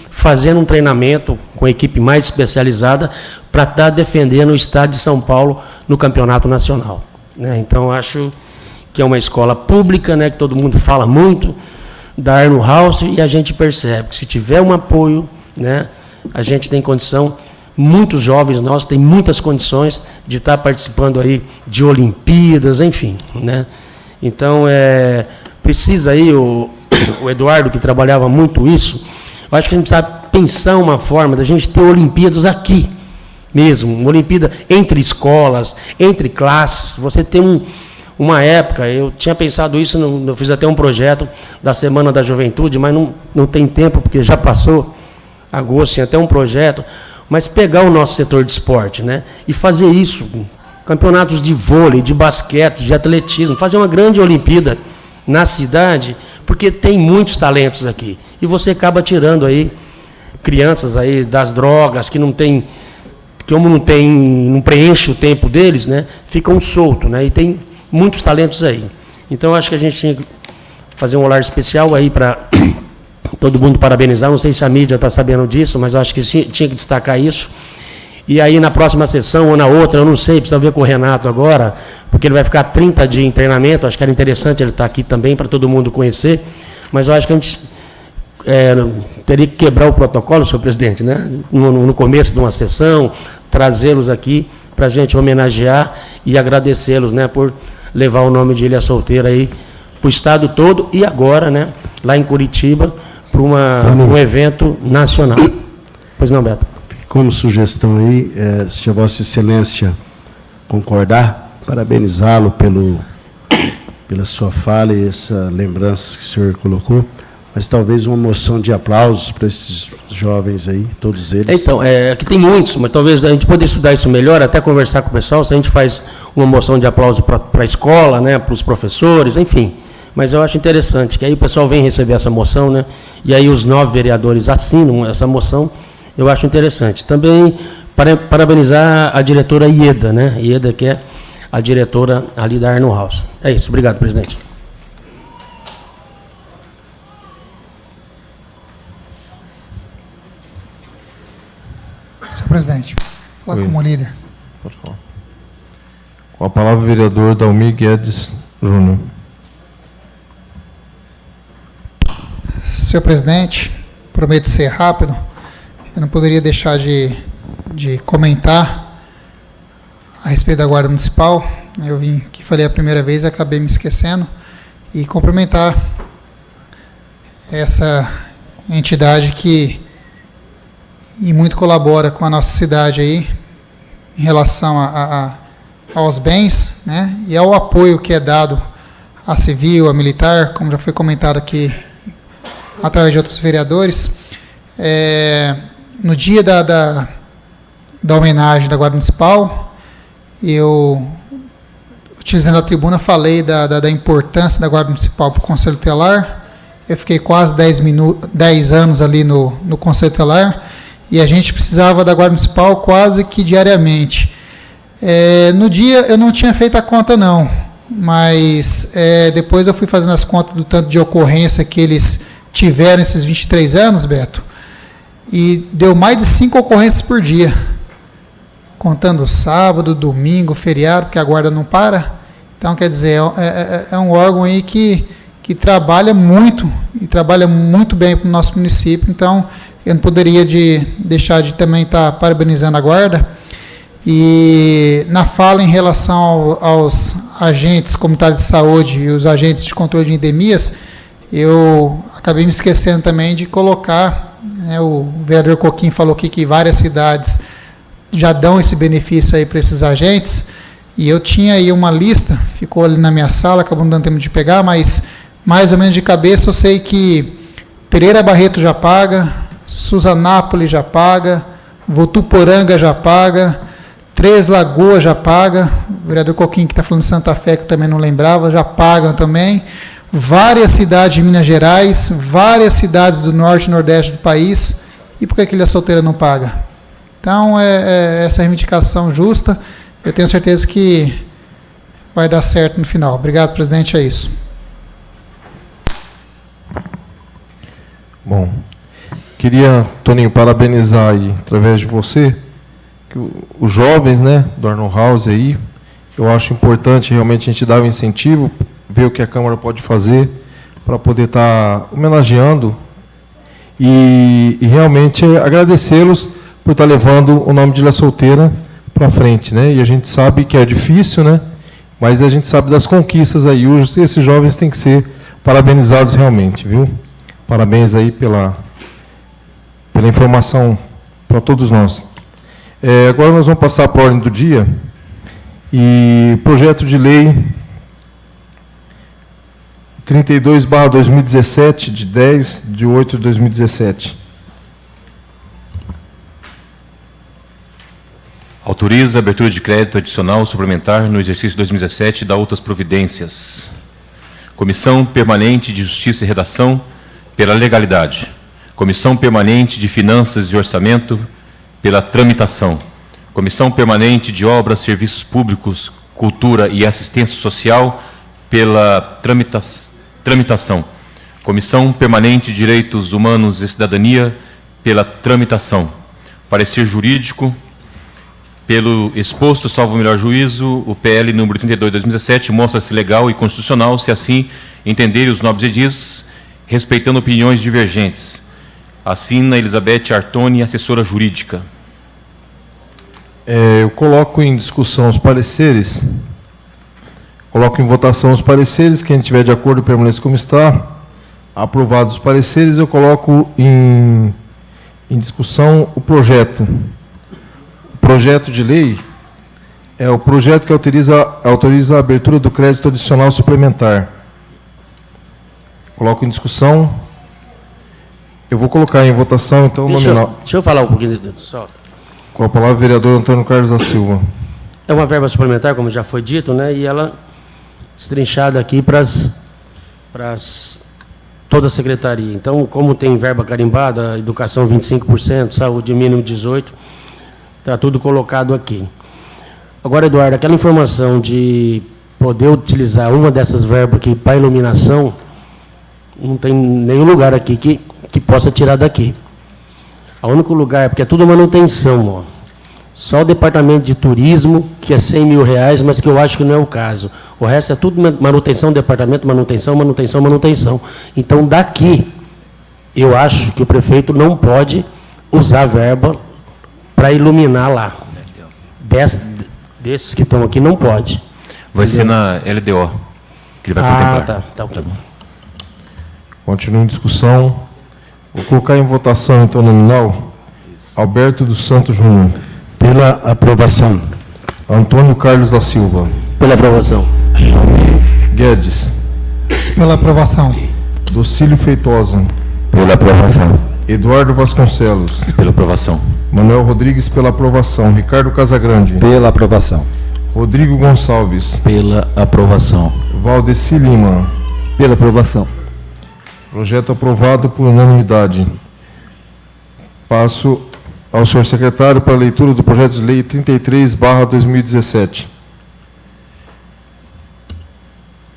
fazendo um treinamento com a equipe mais especializada para estar defendendo o estado de São Paulo no campeonato nacional, né? Então, acho que é uma escola pública, né, que todo mundo fala muito, da Arno Hauser, e a gente percebe que se tiver um apoio, né, a gente tem condição, muitos jovens nossos têm muitas condições de estar participando aí de Olimpíadas, enfim, né? Então, precisa aí, o Eduardo, que trabalhava muito isso, eu acho que a gente pensar uma forma da gente ter Olimpíadas aqui mesmo, uma Olimpíada entre escolas, entre classes. Você tem uma época, eu tinha pensado isso, eu fiz até um projeto da Semana da Juventude, mas não tem tempo, porque já passou agosto, tinha até um projeto, mas pegar o nosso setor de esporte, né, e fazer isso, campeonatos de vôlei, de basquete, de atletismo, fazer uma grande Olimpíada na cidade, porque tem muitos talentos aqui. E você acaba tirando aí crianças aí das drogas, que não tem, como não preenche o tempo deles, né, ficam soltos, né, e tem muitos talentos aí. Então, eu acho que a gente tinha que fazer um olhar especial aí para todo mundo parabenizar. Não sei se a mídia está sabendo disso, mas eu acho que tinha que destacar isso. E aí, na próxima sessão ou na outra, eu não sei, precisa ver com o Renato agora, porque ele vai ficar 30 dias em treinamento, acho que era interessante ele estar aqui também, para todo mundo conhecer, mas eu acho que a gente teria que quebrar o protocolo, senhor presidente, né? No começo de uma sessão, trazê-los aqui para a gente homenagear e agradecê-los, né, por levar o nome de Ilha Solteira aí para o estado todo e agora, né, lá em Curitiba, para um evento nacional. Pois não, Beto? Como sugestão aí, se a Vossa Excelência concordar, parabenizá-lo pela sua fala e essa lembrança que o senhor colocou, mas talvez uma moção de aplausos para esses jovens aí, todos eles. Então, aqui tem muitos, mas talvez a gente poderia estudar isso melhor, até conversar com o pessoal, se a gente faz uma moção de aplauso para a escola, né, para os professores, enfim. Mas eu acho interessante, que aí o pessoal vem receber essa moção, né, e aí os 9 vereadores assinam essa moção, eu acho interessante. Também parabenizar a diretora Ieda, né, Ieda, que é a diretora ali da Arno House. É isso, obrigado, presidente. Senhor presidente, falar como líder. Pode falar. Com a palavra o vereador Dalmir Guedes Júnior. Senhor presidente, prometo ser rápido. Eu não poderia deixar de comentar a respeito da Guarda Municipal. Eu vim aqui, falei a primeira vez e acabei me esquecendo. E cumprimentar essa entidade que e muito colabora com a nossa cidade aí, em relação aos bens, né, e ao apoio que é dado à civil, à militar, como já foi comentado aqui, através de outros vereadores. No dia da homenagem da Guarda Municipal, eu, utilizando a tribuna, falei da importância da Guarda Municipal para o Conselho Tutelar. Eu fiquei quase 10 anos ali no Conselho Tutelar, e a gente precisava da Guarda Municipal quase que diariamente. No dia eu não tinha feito a conta não, mas depois eu fui fazendo as contas do tanto de ocorrência que eles tiveram esses 23 anos, Beto, e deu mais de 5 ocorrências por dia, contando sábado, domingo, feriado, porque a guarda não para. Então, quer dizer, é um órgão aí que trabalha muito, e trabalha muito bem para o nosso município. Então, eu não poderia deixar de também estar parabenizando a Guarda. E na fala em relação aos agentes comunitários de saúde e os agentes de controle de endemias, eu acabei me esquecendo também de colocar, né, o vereador Coquim falou aqui que várias cidades já dão esse benefício aí para esses agentes, e eu tinha aí uma lista, ficou ali na minha sala, acabou não dando tempo de pegar, mas mais ou menos de cabeça eu sei que Pereira Barreto já paga, Suzanápolis já paga, Votuporanga já paga, Três Lagoas já paga, o vereador Coquim que está falando de Santa Fé, que eu também não lembrava, já pagam também, várias cidades de Minas Gerais, várias cidades do norte e nordeste do país. E por que Ilha Solteira não paga? Então, essa reivindicação justa, eu tenho certeza que vai dar certo no final. Obrigado, presidente, é isso. Bom, queria, Toninho, parabenizar aí, através de você, que os jovens, né, do Arno House aí, eu acho importante realmente a gente dar um incentivo, ver o que a Câmara pode fazer para poder estar homenageando e realmente agradecê-los por estar levando o nome de Ilha Solteira para frente, né? E a gente sabe que é difícil, né? Mas a gente sabe das conquistas aí. Esses jovens têm que ser parabenizados realmente, viu? Parabéns aí pela pela informação para todos nós. Agora nós vamos passar para a ordem do dia. E projeto de lei 32/2017, de 10/8/2017. Autoriza a abertura de crédito adicional suplementar no exercício 2017 e dá outras providências. Comissão Permanente de Justiça e Redação, pela legalidade. Comissão Permanente de Finanças e Orçamento, pela tramitação. Comissão Permanente de Obras, Serviços Públicos, Cultura e Assistência Social, pela tramitação. Comissão Permanente de Direitos Humanos e Cidadania, pela tramitação. Parecer jurídico, pelo exposto, salvo o melhor juízo, o PL número 32/2017 mostra-se legal e constitucional, se assim entenderem os nobres edis, respeitando opiniões divergentes. Assina Elizabeth Artoni, assessora jurídica. Eu coloco em discussão os pareceres. Coloco em votação os pareceres. Quem estiver de acordo, permaneça como está. Aprovados os pareceres, eu coloco em discussão o projeto. O projeto de lei é o projeto que autoriza a abertura do crédito adicional suplementar. Coloco em discussão. Eu vou colocar em votação, então, o nominal. Deixa eu falar um pouquinho só. Com a palavra, o vereador Antônio Carlos da Silva. É uma verba suplementar, como já foi dito, né? E ela destrinchada aqui para toda a secretaria. Então, como tem verba carimbada, educação 25%, saúde mínimo 18%, está tudo colocado aqui. Agora, Eduardo, aquela informação de poder utilizar uma dessas verbas aqui para iluminação, não tem nenhum lugar aqui que possa tirar daqui. O único lugar, porque é tudo manutenção, ó. Só o departamento de turismo, que é R$100 mil, mas que eu acho que não é o caso. O resto é tudo manutenção, departamento, manutenção. Então, daqui, eu acho que o prefeito não pode usar verba para iluminar lá. Desses que estão aqui, não pode. Vai ser na LDO, que ele vai contemplar. Tá bom. Continua em discussão. Vou colocar em votação, então, nominal. Alberto dos Santos Júnior. Pela aprovação. Antônio Carlos da Silva. Pela aprovação. Guedes. Pela aprovação. Docílio Feitosa. Pela aprovação. Eduardo Vasconcelos. Pela aprovação. Manuel Rodrigues, pela aprovação. Ricardo Casagrande. Pela aprovação. Rodrigo Gonçalves. Pela aprovação. Valdeci Lima. Pela aprovação. Projeto aprovado por unanimidade. Passo ao senhor secretário para a leitura do projeto de lei 33/2017.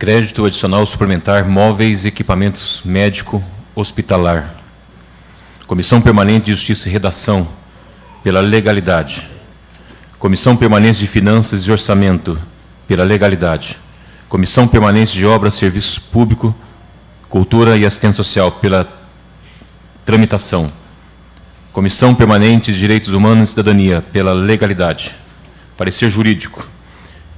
Crédito adicional suplementar móveis e equipamentos médico-hospitalar. Comissão Permanente de Justiça e Redação, pela legalidade. Comissão Permanente de Finanças e Orçamento, pela legalidade. Comissão Permanente de Obras, Serviços Públicos, Cultura e Assistência Social, pela tramitação. Comissão Permanente de Direitos Humanos e Cidadania, pela legalidade. Parecer jurídico.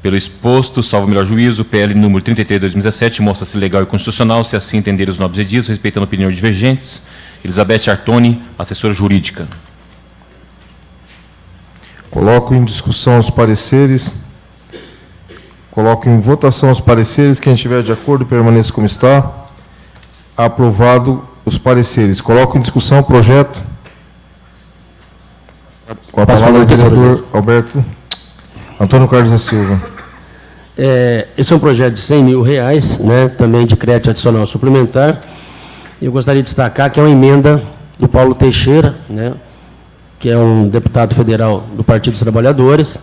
Pelo exposto, salvo o melhor juízo, o PL número 33/2017 mostra-se legal e constitucional, se assim entenderem os nobres edis, respeitando opiniões divergentes. Elizabeth Artoni, assessora jurídica. Coloco em discussão os pareceres. Coloco em votação os pareceres. Quem estiver de acordo, permaneça como está. Aprovado os pareceres. Coloco em discussão o projeto. Com a palavra o vereador Alberto Antônio Carlos da Silva. Esse é um projeto de R$100 mil, né, também de crédito adicional suplementar. Eu gostaria de destacar que é uma emenda do Paulo Teixeira, né, que é um deputado federal do Partido dos Trabalhadores.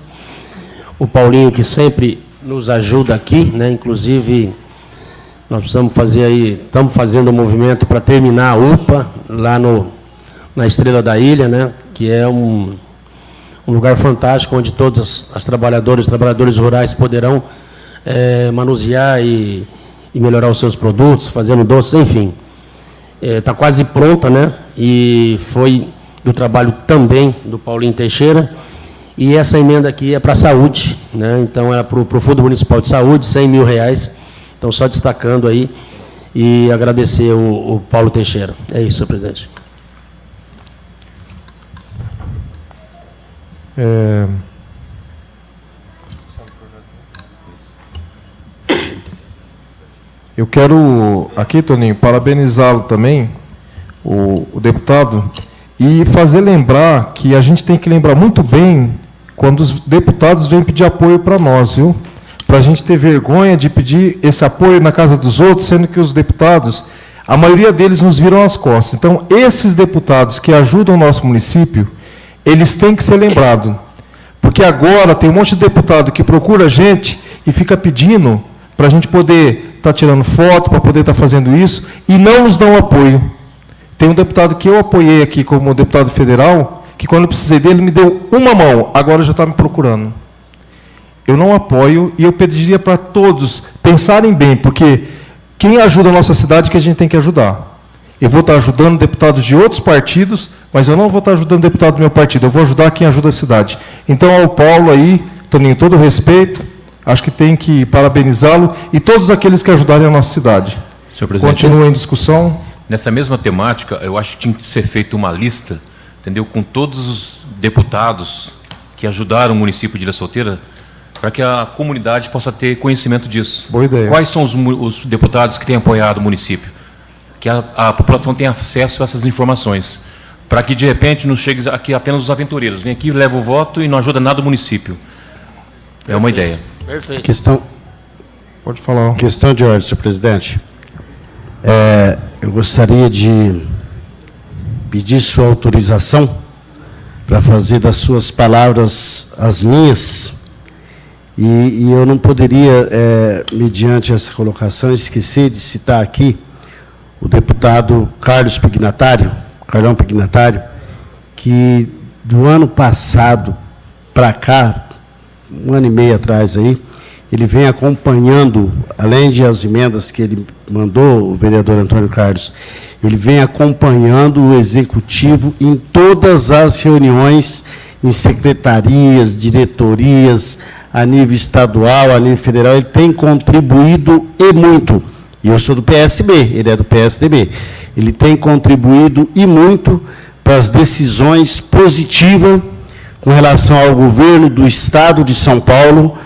O Paulinho, que sempre nos ajuda aqui, né, inclusive nós precisamos fazer aí, estamos fazendo um movimento para terminar a UPA lá na Estrela da Ilha, né, que é um lugar fantástico onde todos os trabalhadores rurais poderão manusear e melhorar os seus produtos, fazendo doces, enfim. Está quase pronta, né? E foi do trabalho também do Paulinho Teixeira. E essa emenda aqui é para a saúde, né? Então é para o Fundo Municipal de Saúde, R$100 mil. Então, só destacando aí e agradecer o Paulo Teixeira. É isso, senhor presidente. Eu quero aqui, Toninho, parabenizá-lo também, o deputado, e fazer lembrar que a gente tem que lembrar muito bem quando os deputados vêm pedir apoio para nós, viu? Para a gente ter vergonha de pedir esse apoio na casa dos outros, sendo que os deputados, a maioria deles nos viram as costas. Então, esses deputados que ajudam o nosso município, eles têm que ser lembrados. Porque agora tem um monte de deputado que procura a gente e fica pedindo para a gente poder estar tirando foto, para poder estar fazendo isso, e não nos dão apoio. Tem um deputado que eu apoiei aqui como deputado federal, que quando eu precisei dele, me deu uma mão, agora já está me procurando. Eu não apoio, e eu pediria para todos pensarem bem, porque quem ajuda a nossa cidade que a gente tem que ajudar. Eu vou estar ajudando deputados de outros partidos, mas eu não vou estar ajudando deputado do meu partido, eu vou ajudar quem ajuda a cidade. Então, ao Paulo aí, Toninho, todo o respeito, acho que tem que parabenizá-lo e todos aqueles que ajudarem a nossa cidade. Senhor presidente, continua em discussão. Nessa mesma temática, eu acho que tinha que ser feita uma lista, entendeu, com todos os deputados que ajudaram o município de Ilha Solteira, para que a comunidade possa ter conhecimento disso. Boa ideia. Quais são os deputados que têm apoiado o município? Que a população tenha acesso a essas informações, para que, de repente, não chegue aqui apenas os aventureiros. Vem aqui, leva o voto e não ajuda nada o município. É uma ideia. Perfeito. Pode falar. Questão de ordem, senhor presidente. Eu gostaria de pedir sua autorização para fazer das suas palavras as minhas, e eu não poderia, mediante essa colocação, esquecer de citar aqui o deputado Carlão Pignatário, que do ano passado para cá, um ano e meio atrás aí, ele vem acompanhando, além de as emendas que ele mandou, o vereador Antônio Carlos, ele vem acompanhando o executivo em todas as reuniões, em secretarias, diretorias, a nível estadual, a nível federal, ele tem contribuído e muito. E eu sou do PSB, ele é do PSDB. Ele tem contribuído e muito para as decisões positivas com relação ao governo do Estado de São Paulo,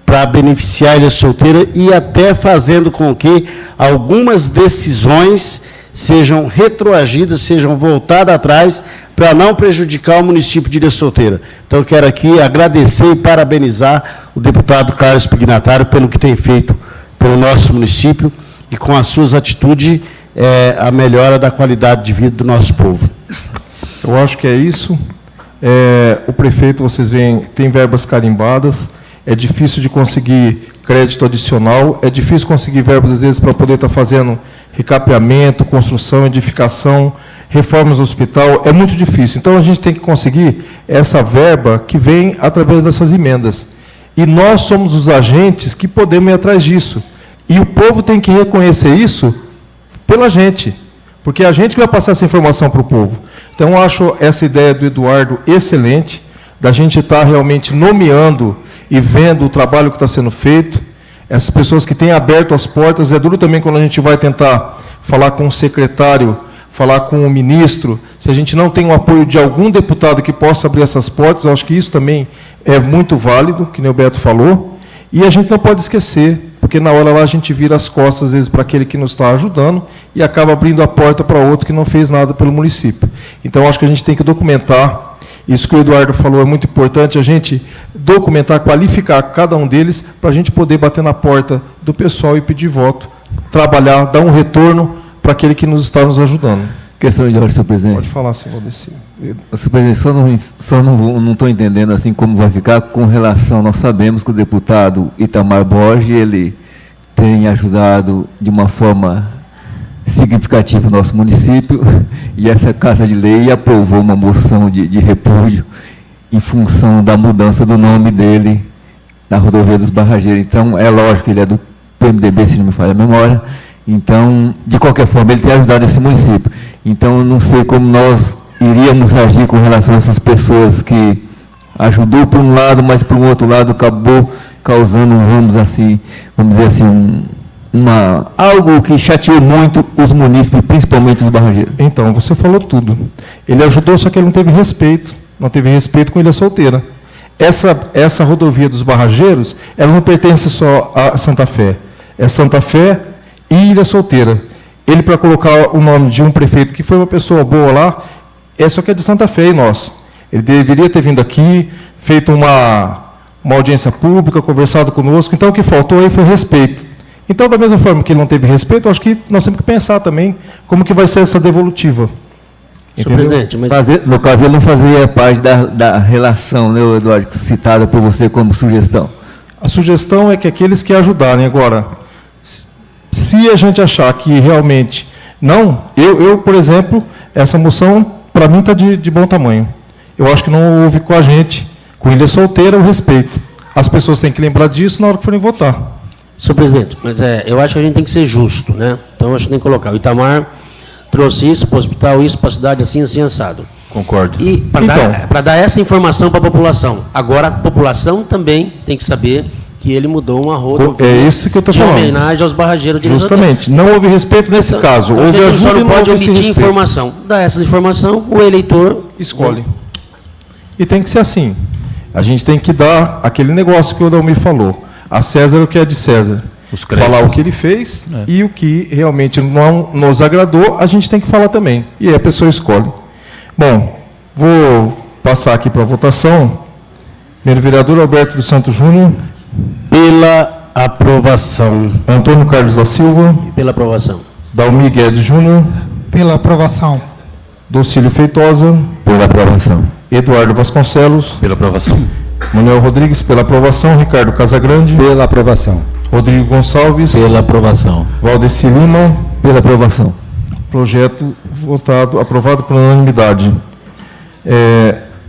para beneficiar a Ilha Solteira, e até fazendo com que algumas decisões sejam retroagidas, sejam voltadas atrás, para não prejudicar o município de Ilha Solteira. Então, eu quero aqui agradecer e parabenizar o deputado Carlos Pignatário pelo que tem feito pelo nosso município, e com as suas atitudes, a melhora da qualidade de vida do nosso povo. Eu acho que é isso. O prefeito, vocês veem, tem verbas carimbadas, é difícil de conseguir crédito adicional, é difícil conseguir verbas, às vezes, para poder estar fazendo recapeamento, construção, edificação, reformas do hospital, é muito difícil. Então, a gente tem que conseguir essa verba que vem através dessas emendas. E nós somos os agentes que podemos ir atrás disso. E o povo tem que reconhecer isso pela gente, porque é a gente que vai passar essa informação para o povo. Então, eu acho essa ideia do Eduardo excelente, da gente estar realmente nomeando e vendo o trabalho que está sendo feito. Essas pessoas que têm aberto as portas, é duro também quando a gente vai tentar falar com o secretário, falar com o ministro, se a gente não tem o apoio de algum deputado que possa abrir essas portas, eu acho que isso também é muito válido, que nem o Beto falou, e a gente não pode esquecer, porque na hora lá a gente vira as costas, às vezes, para aquele que nos está ajudando e acaba abrindo a porta para outro que não fez nada pelo município. Então, acho que a gente tem que documentar. Isso que o Eduardo falou é muito importante, a gente documentar, qualificar cada um deles, para a gente poder bater na porta do pessoal e pedir voto, trabalhar, dar um retorno para aquele que nos está nos ajudando. Questão de ordem, senhor presidente. Pode falar, senhor Odeci. Senhor presidente, só não estou entendendo assim como vai ficar com relação, nós sabemos que o deputado Itamar Borges, ele tem ajudado de uma forma significativa o nosso município, e essa Casa de Lei aprovou uma moção de repúdio em função da mudança do nome dele na rodovia dos Barrageiros. Então, é lógico que ele é do PMDB, se não me falha a memória. Então, de qualquer forma, ele tem ajudado esse município. Então, eu não sei como nós iríamos agir com relação a essas pessoas que ajudou por um lado, mas por um outro lado acabou causando, vamos dizer assim, algo que chateou muito os munícipes, principalmente os barrageiros. Então, você falou tudo. Ele ajudou, só que ele não teve respeito com Ilha Solteira. essa rodovia dos Barrageiros, ela não pertence só a Santa Fé. É Santa Fé e Ilha Solteira. Ele, para colocar o nome de um prefeito que foi uma pessoa boa lá, só que é de Santa Fé e nós. Ele deveria ter vindo aqui, feito uma audiência pública, conversado conosco. Então, o que faltou aí foi respeito. Então, da mesma forma que ele não teve respeito, acho que nós temos que pensar também como que vai ser essa devolutiva. Senhor presidente, mas... No caso, ele não fazia parte da relação, né, Eduardo, citada por você como sugestão. A sugestão é que aqueles que ajudarem agora, se a gente achar que realmente... Não, eu por exemplo, essa moção, para mim, está de bom tamanho. Eu acho que não houve com a gente, com Ilha Solteira, o respeito. As pessoas têm que lembrar disso na hora que forem votar. Senhor presidente, mas eu acho que a gente tem que ser justo, né? Então, acho que tem que colocar. O Itamar trouxe isso para o hospital, isso para a cidade, assim, assado. Concordo. E para dar essa informação para a população. Agora, a população também tem que saber que ele mudou uma rodovia isso que eu estou falando. De homenagem aos barrageiros de Justamente. Não houve respeito nesse caso. Houve ajuda, só não pode houve omitir informação. Dá essa informação, o eleitor escolhe. E tem que ser assim. A gente tem que dar aquele negócio que o Dalmir falou. A César o que é de César. Falar o que ele fez e o que realmente não nos agradou, a gente tem que falar também. E aí a pessoa escolhe. Bom, vou passar aqui para a votação. Primeiro vereador Alberto dos Santos Júnior. Pela aprovação. Antônio Carlos da Silva. Pela aprovação. Dalmir Guedes Júnior. Pela aprovação. Docílio Feitosa. Pela aprovação. Eduardo Vasconcelos. Pela aprovação. Manuel Rodrigues, pela aprovação. Ricardo Casagrande. Pela aprovação. Rodrigo Gonçalves. Pela aprovação. Valdeci Lima. Pela aprovação. Projeto aprovado por unanimidade.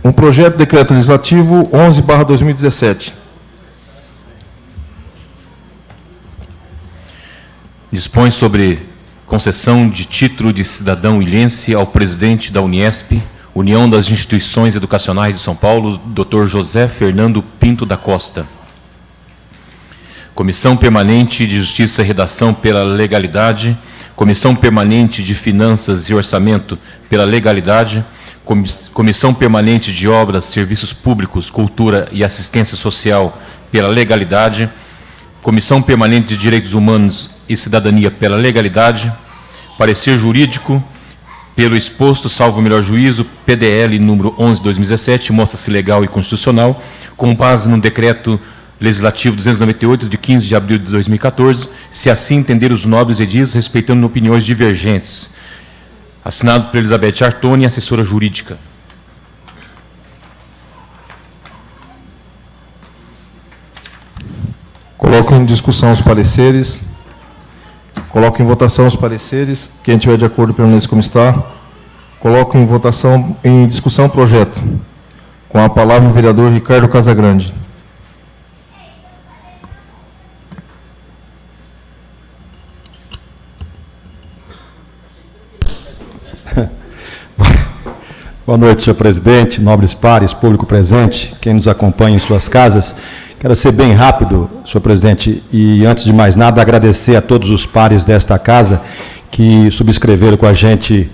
Um projeto de decreto legislativo 11/2017. Dispõe sobre concessão de título de cidadão ilhense ao presidente da Uniesp, União das Instituições Educacionais de São Paulo, Dr. José Fernando Pinto da Costa. Comissão Permanente de Justiça e Redação pela Legalidade, Comissão Permanente de Finanças e Orçamento pela Legalidade, Comissão Permanente de Obras, Serviços Públicos, Cultura e Assistência Social pela Legalidade, Comissão Permanente de Direitos Humanos e Cidadania pela Legalidade, parecer jurídico pelo exposto, salvo o melhor juízo, PDL número 11/2017, mostra-se legal e constitucional, com base no decreto legislativo 298, de 15 de abril de 2014, se assim entender os nobres edis, respeitando opiniões divergentes. Assinado por Elizabeth Artoni, assessora jurídica. Coloco em discussão os pareceres. Coloco em votação os pareceres. Quem estiver de acordo, permaneça como está. Coloco em votação, em discussão o projeto. Com a palavra o vereador Ricardo Casagrande. Boa noite, senhor presidente, nobres pares, público presente, quem nos acompanha em suas casas. Quero ser bem rápido, senhor presidente, e antes de mais nada agradecer a todos os pares desta casa que subscreveram com a gente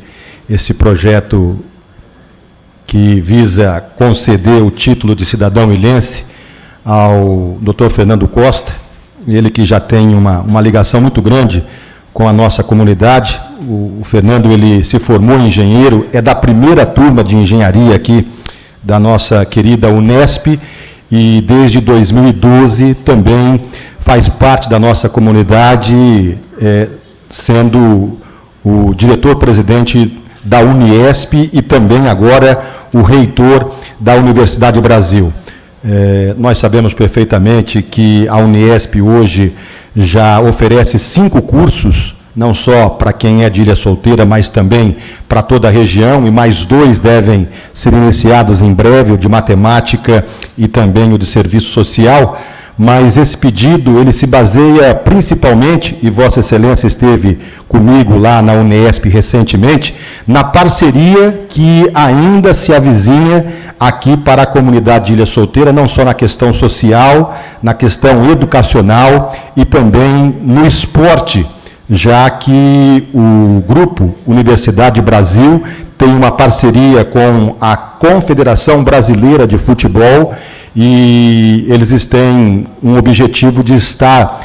esse projeto que visa conceder o título de cidadão ilhense ao Dr. Fernando Costa, ele que já tem uma ligação muito grande com a nossa comunidade. O Fernando, ele se formou engenheiro, é da primeira turma de engenharia aqui da nossa querida Unesp, e desde 2012 também faz parte da nossa comunidade, sendo o diretor-presidente da Uniesp e também agora o reitor da Universidade Brasil. Nós sabemos perfeitamente que a Uniesp hoje já oferece 5 cursos, não só para quem é de Ilha Solteira, mas também para toda a região, e mais 2 devem ser iniciados em breve, o de matemática e também o de serviço social. Mas esse pedido, ele se baseia principalmente, e Vossa Excelência esteve comigo lá na Unesp recentemente, na parceria que ainda se avizinha aqui para a comunidade de Ilha Solteira, não só na questão social, na questão educacional e também no esporte, já que o Grupo Universidade Brasil tem uma parceria com a Confederação Brasileira de Futebol, e eles têm um objetivo de estar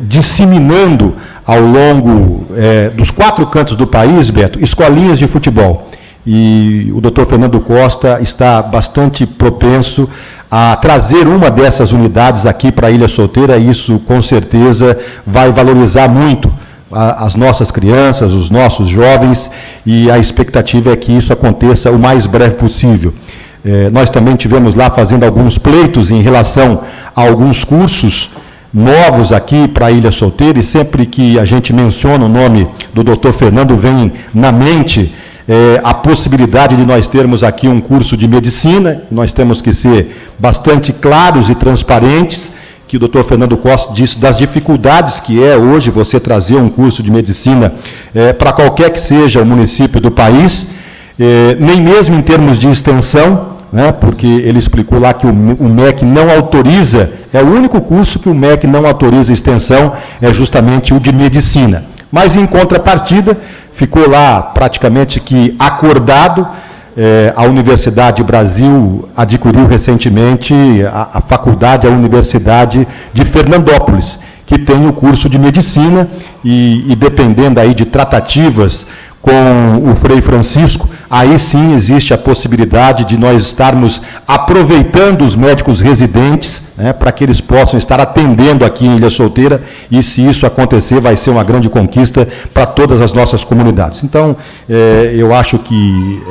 disseminando ao longo dos 4 cantos do país, Beto, escolinhas de futebol. E o doutor Fernando Costa está bastante propenso a trazer uma dessas unidades aqui para a Ilha Solteira, e isso com certeza vai valorizar muito as nossas crianças, os nossos jovens, e a expectativa é que isso aconteça o mais breve possível. Nós também tivemos lá fazendo alguns pleitos em relação a alguns cursos novos aqui para a Ilha Solteira, e sempre que a gente menciona o nome do doutor Fernando, vem na mente a possibilidade de nós termos aqui um curso de medicina. Nós temos que ser bastante claros e transparentes, que o doutor Fernando Costa disse das dificuldades que é hoje você trazer um curso de medicina para qualquer que seja o município do país, nem mesmo em termos de extensão, né, porque ele explicou lá que o MEC não autoriza, é o único curso que o MEC não autoriza extensão, é justamente o de medicina. Mas, em contrapartida, ficou lá praticamente que acordado, a Universidade Brasil adquiriu recentemente a faculdade, a Universidade de Fernandópolis, que tem o curso de medicina, e dependendo aí de tratativas com o Frei Francisco, aí sim existe a possibilidade de nós estarmos aproveitando os médicos residentes, né, para que eles possam estar atendendo aqui em Ilha Solteira, e se isso acontecer vai ser uma grande conquista para todas as nossas comunidades. Então, eu acho que,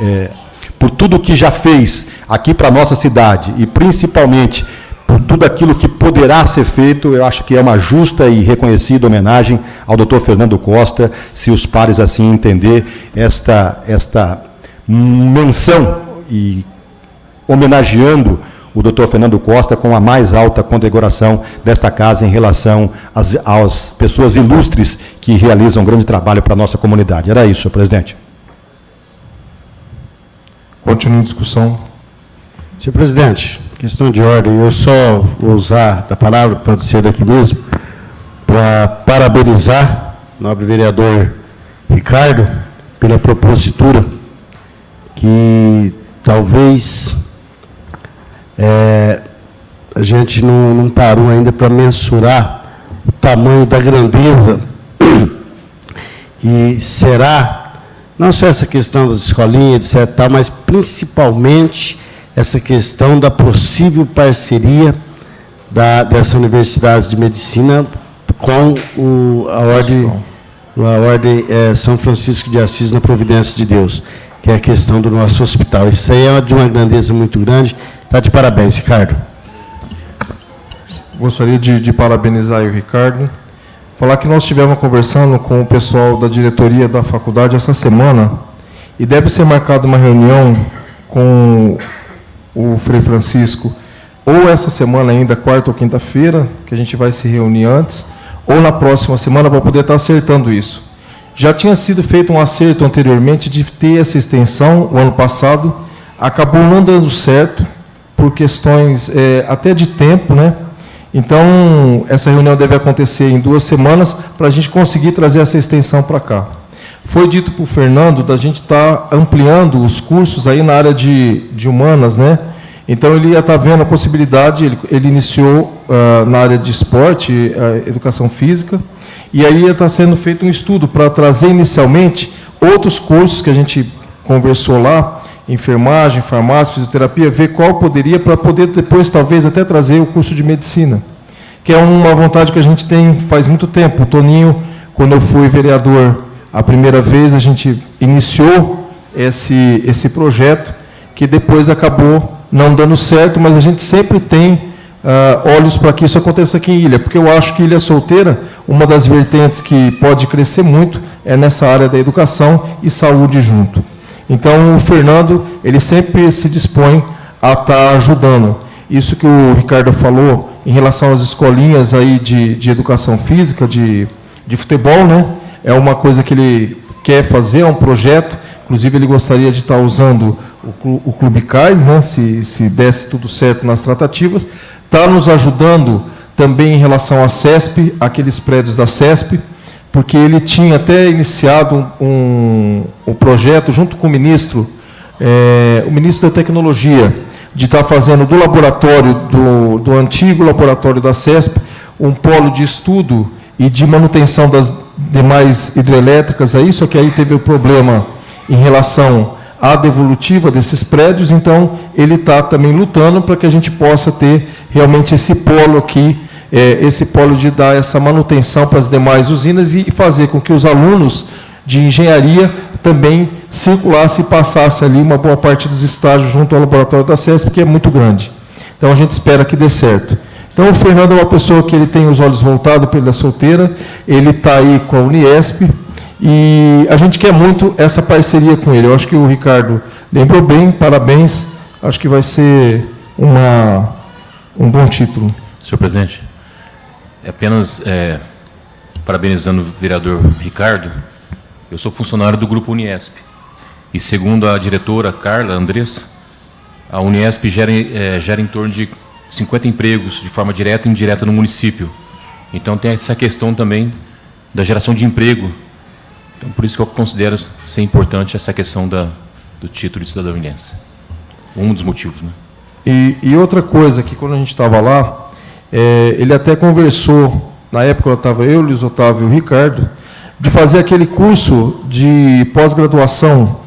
por tudo que já fez aqui para a nossa cidade, e principalmente por tudo aquilo que poderá ser feito, eu acho que é uma justa e reconhecida homenagem ao doutor Fernando Costa, se os pares assim entender esta menção, e homenageando o doutor Fernando Costa com a mais alta condecoração desta casa em relação às pessoas ilustres que realizam um grande trabalho para a nossa comunidade. Era isso, senhor presidente. Continua a discussão. Senhor presidente, questão de ordem, eu só vou usar da palavra, pode ser daqui mesmo, para parabenizar o nobre vereador Ricardo pela propositura, que talvez a gente não parou ainda para mensurar o tamanho da grandeza, e será, não só essa questão das escolinhas, etc., mas principalmente essa questão da possível parceria dessa Universidade de Medicina com a Ordem São Francisco de Assis na Providência de Deus, que é a questão do nosso hospital. Isso aí é de uma grandeza muito grande. Está de parabéns, Ricardo. Gostaria de parabenizar o Ricardo. Falar que nós estivemos conversando com o pessoal da diretoria da faculdade essa semana, e deve ser marcada uma reunião com o Frei Francisco, ou essa semana ainda, quarta ou quinta-feira, que a gente vai se reunir antes, ou na próxima semana, para poder estar acertando isso. Já tinha sido feito um acerto anteriormente de ter essa extensão o ano passado, acabou não dando certo, por questões até de tempo, né? Então, essa reunião deve acontecer em 2 semanas, para a gente conseguir trazer essa extensão para cá. Foi dito para o Fernando da gente estar ampliando os cursos aí na área de humanas, né? Então, ele ia estar vendo a possibilidade, ele iniciou na área de esporte, educação física, e aí ia estar sendo feito um estudo para trazer inicialmente outros cursos que a gente conversou lá, enfermagem, farmácia, fisioterapia, ver qual poderia, para poder depois talvez até trazer o curso de medicina, que é uma vontade que a gente tem faz muito tempo. O Toninho, quando eu fui vereador a primeira vez, a gente iniciou esse projeto, que depois acabou não dando certo, mas a gente sempre tem olhos para que isso aconteça aqui em Ilha, porque eu acho que Ilha Solteira, uma das vertentes que pode crescer muito é nessa área da educação e saúde junto. Então, o Fernando, ele sempre se dispõe a estar ajudando. Isso que o Ricardo falou em relação às escolinhas aí de educação física, de futebol, né? É uma coisa que ele quer fazer, é um projeto. Inclusive, ele gostaria de estar usando o Clube Cais, né? Se desse tudo certo nas tratativas. Está nos ajudando também em relação à CESP, aqueles prédios da CESP, porque ele tinha até iniciado um projeto junto com o ministro da Tecnologia, de estar fazendo do laboratório, do antigo laboratório da CESP, um polo de estudo e de manutenção das demais hidrelétricas aí, só que aí teve o problema em relação à devolutiva desses prédios, então ele está também lutando para que a gente possa ter realmente esse polo aqui, esse polo de dar essa manutenção para as demais usinas e fazer com que os alunos de engenharia também circulasse e passasse ali uma boa parte dos estágios junto ao laboratório da CESP, que é muito grande. Então, a gente espera que dê certo. Então, o Fernando é uma pessoa que ele tem os olhos voltados pela solteira, ele está aí com a Uniesp, e a gente quer muito essa parceria com ele. Eu acho que o Ricardo lembrou bem, parabéns, acho que vai ser um bom título. Senhor presidente, apenas parabenizando o vereador Ricardo, eu sou funcionário do Grupo Uniesp, e segundo a diretora Carla Andressa, a Uniesp gera em torno de 50 empregos de forma direta e indireta no município. Então tem essa questão também da geração de emprego. Então, por isso que eu considero ser importante essa questão do título de cidadaniense. Um dos motivos, né? E outra coisa, que quando a gente estava lá, ele até conversou, na época estava eu, Luiz Otávio e o Ricardo, de fazer aquele curso de pós-graduação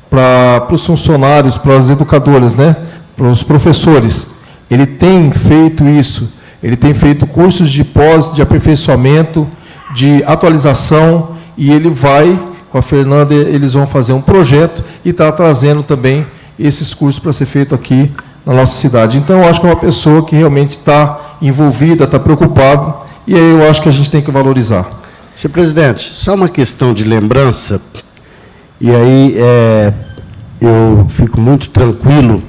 para os funcionários, para as educadoras, né? Para os professores. Ele tem feito isso, ele tem feito cursos de de aperfeiçoamento, de atualização, e ele vai, com a Fernanda, eles vão fazer um projeto e está trazendo também esses cursos para ser feito aqui na nossa cidade. Então, eu acho que é uma pessoa que realmente está envolvida, está preocupada, e aí eu acho que a gente tem que valorizar. Senhor presidente, só uma questão de lembrança, e aí eu fico muito tranquilo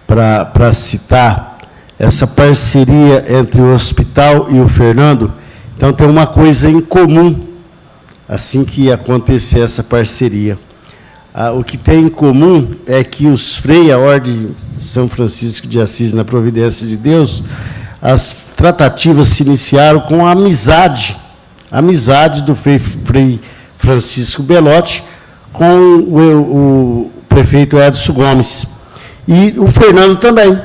para citar essa parceria entre o hospital e o Fernando. Então, tem uma coisa em comum, assim que acontecer essa parceria. O que tem em comum é que os Frei, a Ordem de São Francisco de Assis, na Providência de Deus, as tratativas se iniciaram com a amizade do Frei Francisco Belotti com o prefeito Edson Gomes. E o Fernando também,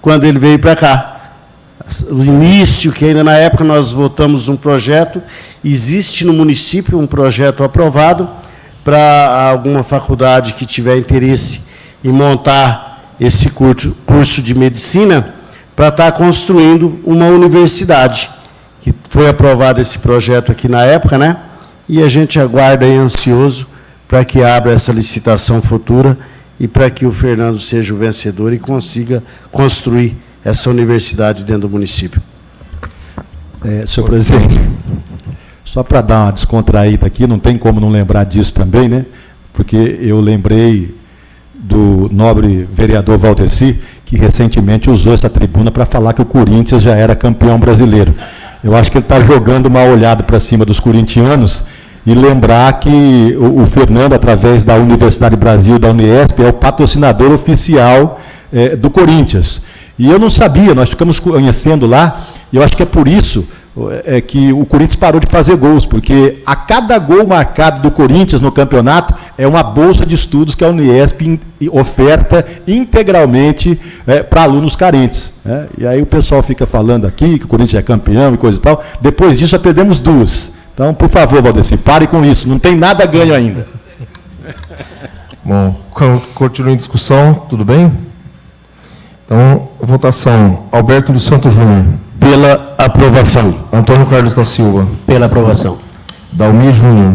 quando ele veio para cá. O início, que ainda na época nós votamos um projeto, existe no município um projeto aprovado para alguma faculdade que tiver interesse em montar esse curso de medicina para estar construindo uma universidade, que foi aprovado esse projeto aqui na época, né? E a gente aguarda aí ansioso para que abra essa licitação futura e para que o Fernando seja o vencedor e consiga construir essa universidade dentro do município. Senhor presidente, só para dar uma descontraída aqui, não tem como não lembrar disso também, né? Porque eu lembrei do nobre vereador Valdeci, que recentemente usou essa tribuna para falar que o Corinthians já era campeão brasileiro. Eu acho que ele está jogando uma olhada para cima dos corintianos e lembrar que o Fernando, através da Universidade Brasil, da Uniesp, é o patrocinador oficial do Corinthians. E eu não sabia, nós ficamos conhecendo lá, e eu acho que é por isso que o Corinthians parou de fazer gols, porque a cada gol marcado do Corinthians no campeonato é uma bolsa de estudos que a Uniesp oferta integralmente para alunos carentes. Né? E aí o pessoal fica falando aqui que o Corinthians é campeão e coisa e tal. Depois disso já perdemos 2. Então, por favor, Valdeci, pare com isso, não tem nada ganho ainda. Bom, continua em discussão, tudo bem? Então, votação. Alberto dos Santos Júnior. Pela aprovação. Antônio Carlos da Silva. Pela aprovação. Dalmi Júnior.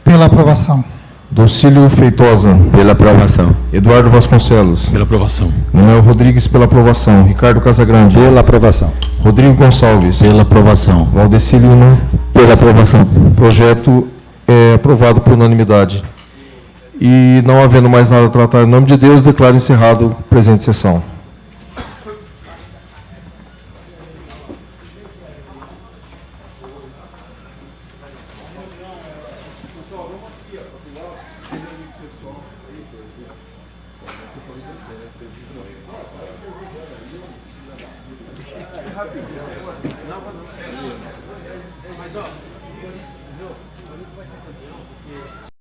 Pela aprovação. Docílio Feitosa. Pela aprovação. Eduardo Vasconcelos. Pela aprovação. Manuel Rodrigues, pela aprovação. Ricardo Casagrande. Pela aprovação. Rodrigo Gonçalves. Pela aprovação. Valdeci Lima. Pela aprovação. O projeto é aprovado por unanimidade. E não havendo mais nada a tratar, em nome de Deus, declaro encerrado a presente sessão.